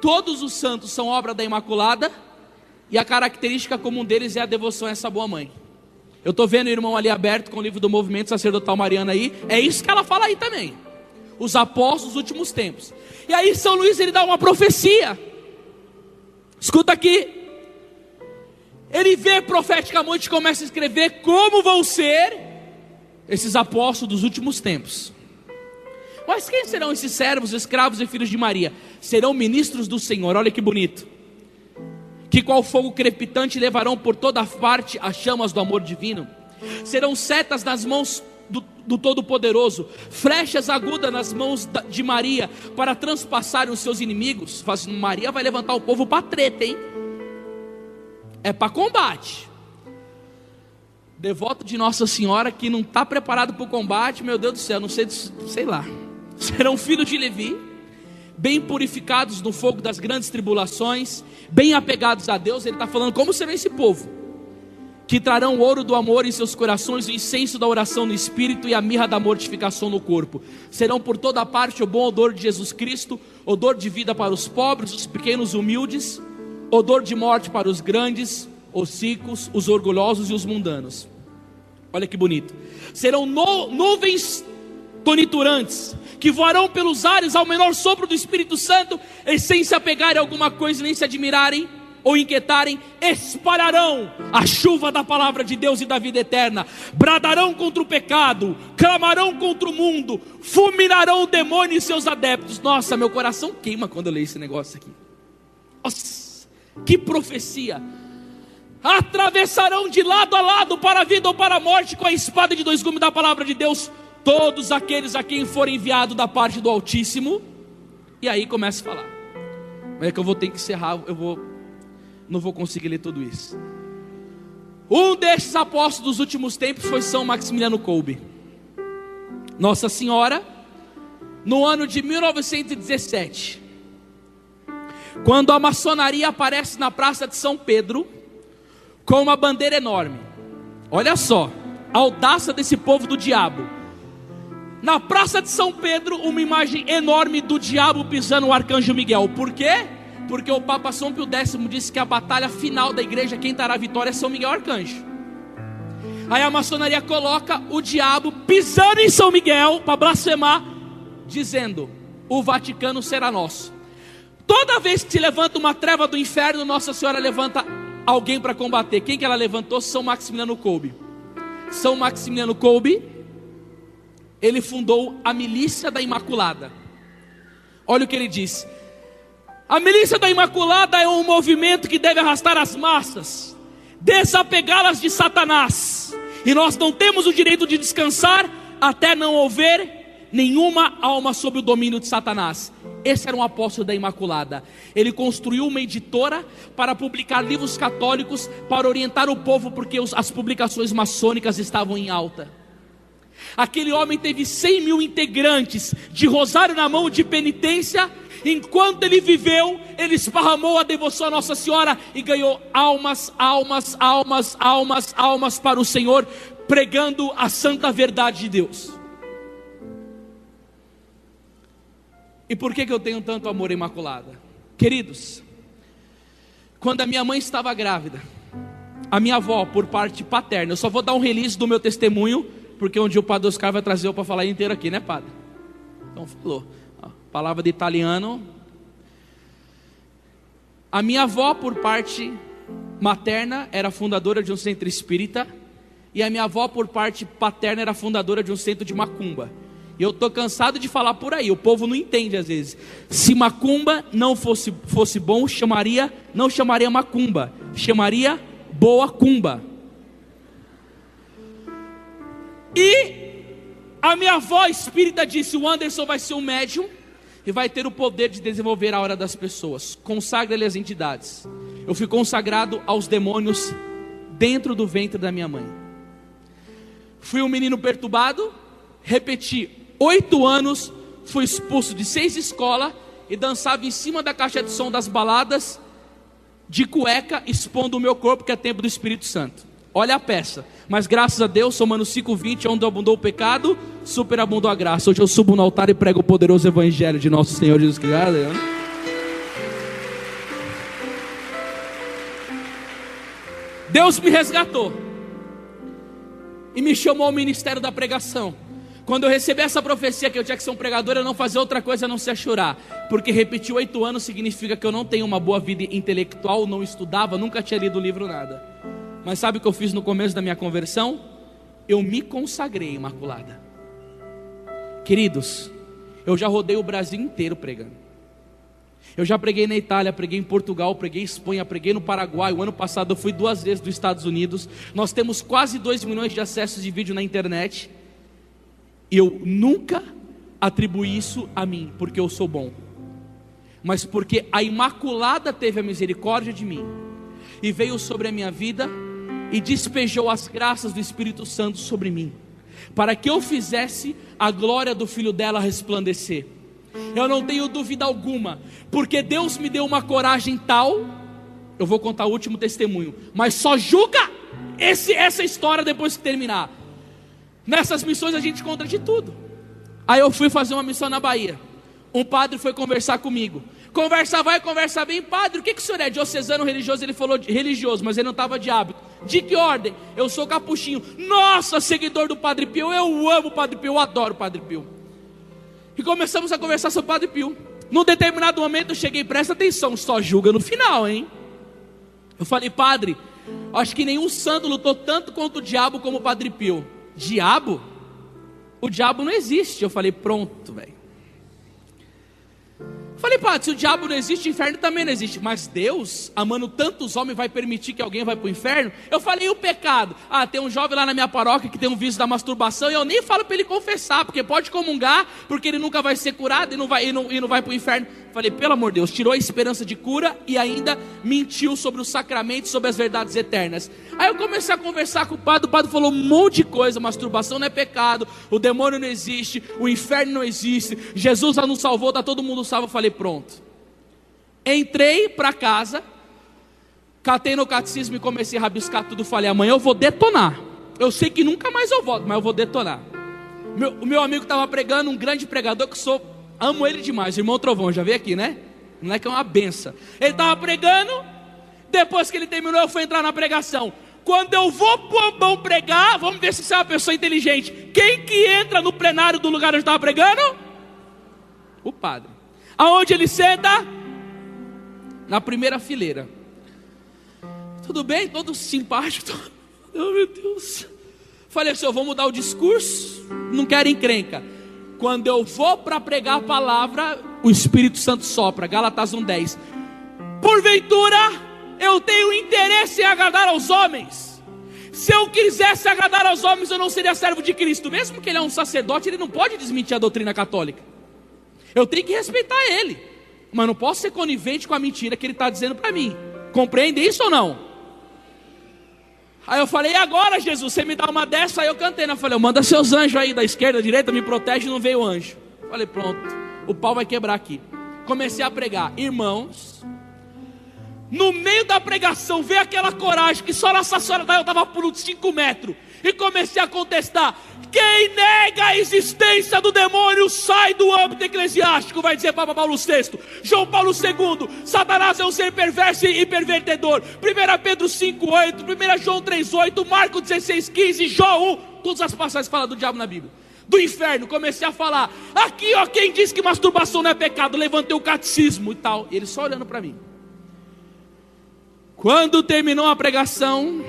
todos os santos são obra da Imaculada, e a característica comum deles é a devoção a essa boa mãe. Eu estou vendo o irmão ali aberto com o livro do Movimento Sacerdotal Mariano aí, é isso que ela fala aí também. Os apóstolos dos últimos tempos. E aí São Luís ele dá uma profecia. Escuta aqui. Ele vê profeticamente, começa a escrever como vão ser esses apóstolos dos últimos tempos. Mas quem serão esses servos, escravos e filhos de Maria? Serão ministros do Senhor. Olha que bonito. Que qual fogo crepitante levarão por toda parte as chamas do amor divino. Serão setas nas mãos do Todo-Poderoso, flechas agudas nas mãos de Maria, para transpassarem os seus inimigos. Maria vai levantar o povo para treta, hein? É para combate. Devoto de Nossa Senhora que não está preparado para o combate, meu Deus do céu, não sei, sei lá. Serão filhos de Levi, bem purificados no fogo das grandes tribulações, bem apegados a Deus. Ele está falando como será esse povo, que trarão o ouro do amor em seus corações, o incenso da oração no espírito e a mirra da mortificação no corpo. Serão por toda parte o bom odor de Jesus Cristo, odor de vida para os pobres, os pequenos humildes, odor de morte para os grandes, os ricos, os orgulhosos e os mundanos. Olha que bonito. Serão nuvens toniturantes, que voarão pelos ares ao menor sopro do Espírito Santo, e sem se apegarem a alguma coisa, nem se admirarem ou inquietarem, espalharão a chuva da palavra de Deus e da vida eterna, bradarão contra o pecado, clamarão contra o mundo, fulminarão o demônio e seus adeptos. Nossa, meu coração queima quando eu leio esse negócio aqui. Nossa, que profecia! Atravessarão de lado a lado, para a vida ou para a morte, com a espada de dois gumes da palavra de Deus, todos aqueles a quem for enviado da parte do Altíssimo. E aí começa a falar. Mas é que eu vou ter que encerrar, não vou conseguir ler tudo isso. Um desses apóstolos dos últimos tempos foi São Maximiliano Kolbe. Nossa Senhora, no ano de 1917, quando a maçonaria aparece na Praça de São Pedro, com uma bandeira enorme. Olha só, a audácia desse povo do diabo. Na Praça de São Pedro, uma imagem enorme do diabo pisando o arcanjo Miguel. Por quê? Porque o Papa São Pio X disse que a batalha final da igreja, quem dará a vitória é São Miguel Arcanjo. Aí a maçonaria coloca o diabo pisando em São Miguel para blasfemar, dizendo: o Vaticano será nosso. Toda vez que se levanta uma treva do inferno, Nossa Senhora levanta alguém para combater. Quem que ela levantou? São Maximiliano Kolbe. São Maximiliano Kolbe, ele fundou a Milícia da Imaculada. Olha o que ele diz: a Milícia da Imaculada é um movimento que deve arrastar as massas, desapegá-las de Satanás, e nós não temos o direito de descansar até não houver nenhuma alma sob o domínio de Satanás. Esse era um apóstolo da Imaculada. Ele construiu uma editora para publicar livros católicos, para orientar o povo, porque as publicações maçônicas estavam em alta. Aquele homem teve 100.000 integrantes, de rosário na mão, de penitência. Enquanto ele viveu, ele esparramou a devoção a Nossa Senhora e ganhou almas para o Senhor, pregando a santa verdade de Deus. E por que eu tenho tanto amor à Imaculada? Queridos, quando a minha mãe estava grávida, a minha avó, por parte paterna, eu só vou dar um release do meu testemunho, porque um dia o Padre Oscar vai trazer eu para falar inteiro aqui, né, Padre? Então falou, palavra de italiano. A minha avó, por parte materna, era fundadora de um centro espírita, e a minha avó, por parte paterna, era fundadora de um centro de macumba. E eu estou cansado de falar por aí, o povo não entende às vezes. Se macumba não fosse bom, não chamaria macumba, chamaria boa cumba. E a minha avó espírita disse: o Anderson vai ser um médium e vai ter o poder de desenvolver a hora das pessoas. Consagra-lhe as entidades. Eu fui consagrado aos demônios dentro do ventre da minha mãe. Fui um menino perturbado, repeti 8 anos, fui expulso de 6 escolas e dançava em cima da caixa de som das baladas, de cueca, expondo o meu corpo, que é templo do Espírito Santo. Olha a peça. Mas graças a Deus, Romanos 5:20, onde abundou o pecado, superabundou a graça. Hoje eu subo no altar e prego o poderoso evangelho de nosso Senhor Jesus Cristo. Deus me resgatou e me chamou ao ministério da pregação. Quando eu recebi essa profecia que eu tinha que ser um pregador, eu não fazia outra coisa a não ser chorar, porque repetir 8 anos significa que eu não tenho uma boa vida intelectual, não estudava, nunca tinha lido livro, nada. Mas sabe o que eu fiz no começo da minha conversão? Eu me consagrei, Imaculada. Queridos, eu já rodei o Brasil inteiro pregando. Eu já preguei na Itália, preguei em Portugal, preguei em Espanha, preguei no Paraguai. O ano passado eu fui 2 vezes dos Estados Unidos. Nós temos quase 2 milhões de acessos de vídeo na internet. E eu nunca atribuí isso a mim, porque eu sou bom, mas porque a Imaculada teve a misericórdia de mim e veio sobre a minha vida e despejou as graças do Espírito Santo sobre mim, para que eu fizesse a glória do Filho dela resplandecer. Eu não tenho dúvida alguma, porque Deus me deu uma coragem tal. Eu vou contar o último testemunho, mas só julga essa história depois que terminar. Nessas missões a gente encontra de tudo. Aí eu fui fazer uma missão na Bahia. Um padre foi conversar comigo. Conversa vai, conversa bem. Padre, o que o senhor é? Diocesano religioso? Ele falou religioso, mas ele não estava de hábito. De que ordem? Eu sou capuchinho. Nossa, seguidor do Padre Pio. Eu amo o Padre Pio, eu adoro o Padre Pio. E começamos a conversar sobre o Padre Pio. Num determinado momento eu cheguei, presta atenção, só julga no final, hein? Eu falei: padre, acho que nenhum santo lutou tanto contra o diabo como o Padre Pio. Diabo? O diabo não existe. Eu falei: pronto, velho. Falei: padre, se o diabo não existe, o inferno também não existe. Mas Deus, amando tantos homens, vai permitir que alguém vá para o inferno? Eu falei: e o pecado? Ah, tem um jovem lá na minha paróquia que tem um vício da masturbação, e eu nem falo para ele confessar, porque pode comungar, porque ele nunca vai ser curado e não vai para o inferno. Falei: pelo amor de Deus, tirou a esperança de cura e ainda mentiu sobre os sacramentos, sobre as verdades eternas. Aí eu comecei a conversar com o padre falou um monte de coisa: masturbação não é pecado, o demônio não existe, o inferno não existe, Jesus já nos salvou, está todo mundo salvo. Eu falei: pronto. Entrei para casa, catei no catecismo e comecei a rabiscar tudo. Falei: amanhã eu vou detonar. Eu sei que nunca mais eu volto, mas eu vou detonar. O meu amigo estava pregando, um grande pregador que amo ele demais, o irmão Trovão, já veio aqui, né? Não é que é uma benção. Ele estava pregando, depois que ele terminou eu fui entrar na pregação. Quando eu vou pro Ambão pregar, vamos ver se você é uma pessoa inteligente. Quem que entra no plenário do lugar onde eu estava pregando? O padre. Aonde ele senta? Na primeira fileira. Tudo bem? Todo simpático. Oh, meu Deus. Falei assim: eu vou mudar o discurso, não quero encrenca. Quando eu vou para pregar a palavra, o Espírito Santo sopra. Gálatas 1:10. Porventura eu tenho interesse em agradar aos homens. Se eu quisesse agradar aos homens, eu não seria servo de Cristo. Mesmo que ele é um sacerdote, ele não pode desmentir a doutrina católica. Eu tenho que respeitar ele, mas não posso ser conivente com a mentira que ele está dizendo para mim. Compreende isso ou não? Aí eu falei, e agora, Jesus, você me dá uma dessa? Aí eu cantei, eu falei, manda seus anjos aí da esquerda, da direita, me protege. Não veio o anjo. Falei, pronto, o pau vai quebrar aqui. Comecei a pregar, irmãos. No meio da pregação, veio aquela coragem que só Nossa Senhora daí eu estava por uns 5 metros. E comecei a contestar. Quem nega a existência do demônio sai do âmbito eclesiástico, vai dizer Papa Paulo VI. João Paulo II, Satanás é um ser perverso e pervertedor. 1 Pedro 5,8, 1 João 3,8, Marcos 16,15, João 1. Todas as passagens falam do diabo na Bíblia. Do inferno, comecei a falar. Aqui, ó, quem diz que masturbação não é pecado? Levantei o catecismo e tal. E ele só olhando para mim. Quando terminou a pregação,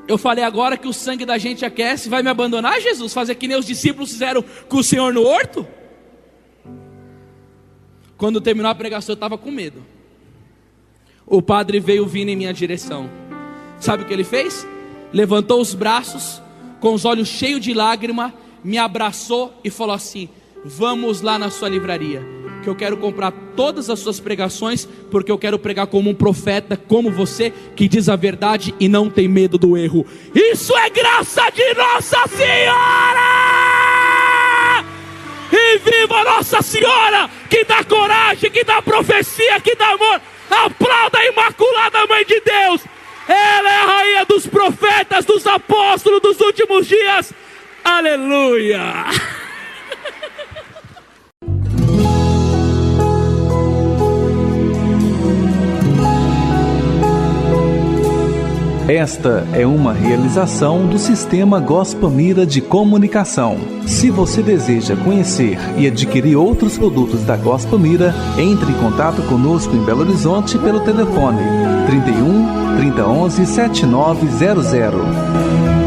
eu falei, agora que o sangue da gente aquece, vai me abandonar, Jesus? Fazer que nem os discípulos fizeram com o Senhor no horto? Quando terminou a pregação, eu estava com medo. O padre veio vindo em minha direção. Sabe o que ele fez? Levantou os braços, com os olhos cheios de lágrima, me abraçou e falou assim, vamos lá na sua livraria, que eu quero comprar todas as suas pregações, porque eu quero pregar como um profeta, como você, que diz a verdade e não tem medo do erro. Isso é graça de Nossa Senhora! E viva Nossa Senhora, que dá coragem, que dá profecia, que dá amor. Aplauda a Imaculada Mãe de Deus. Ela é a rainha dos profetas, dos apóstolos dos últimos dias. Aleluia! Esta é uma realização do Sistema Gospel Mira de Comunicação. Se você deseja conhecer e adquirir outros produtos da Gospel Mira, entre em contato conosco em Belo Horizonte pelo telefone 31 3011 7900.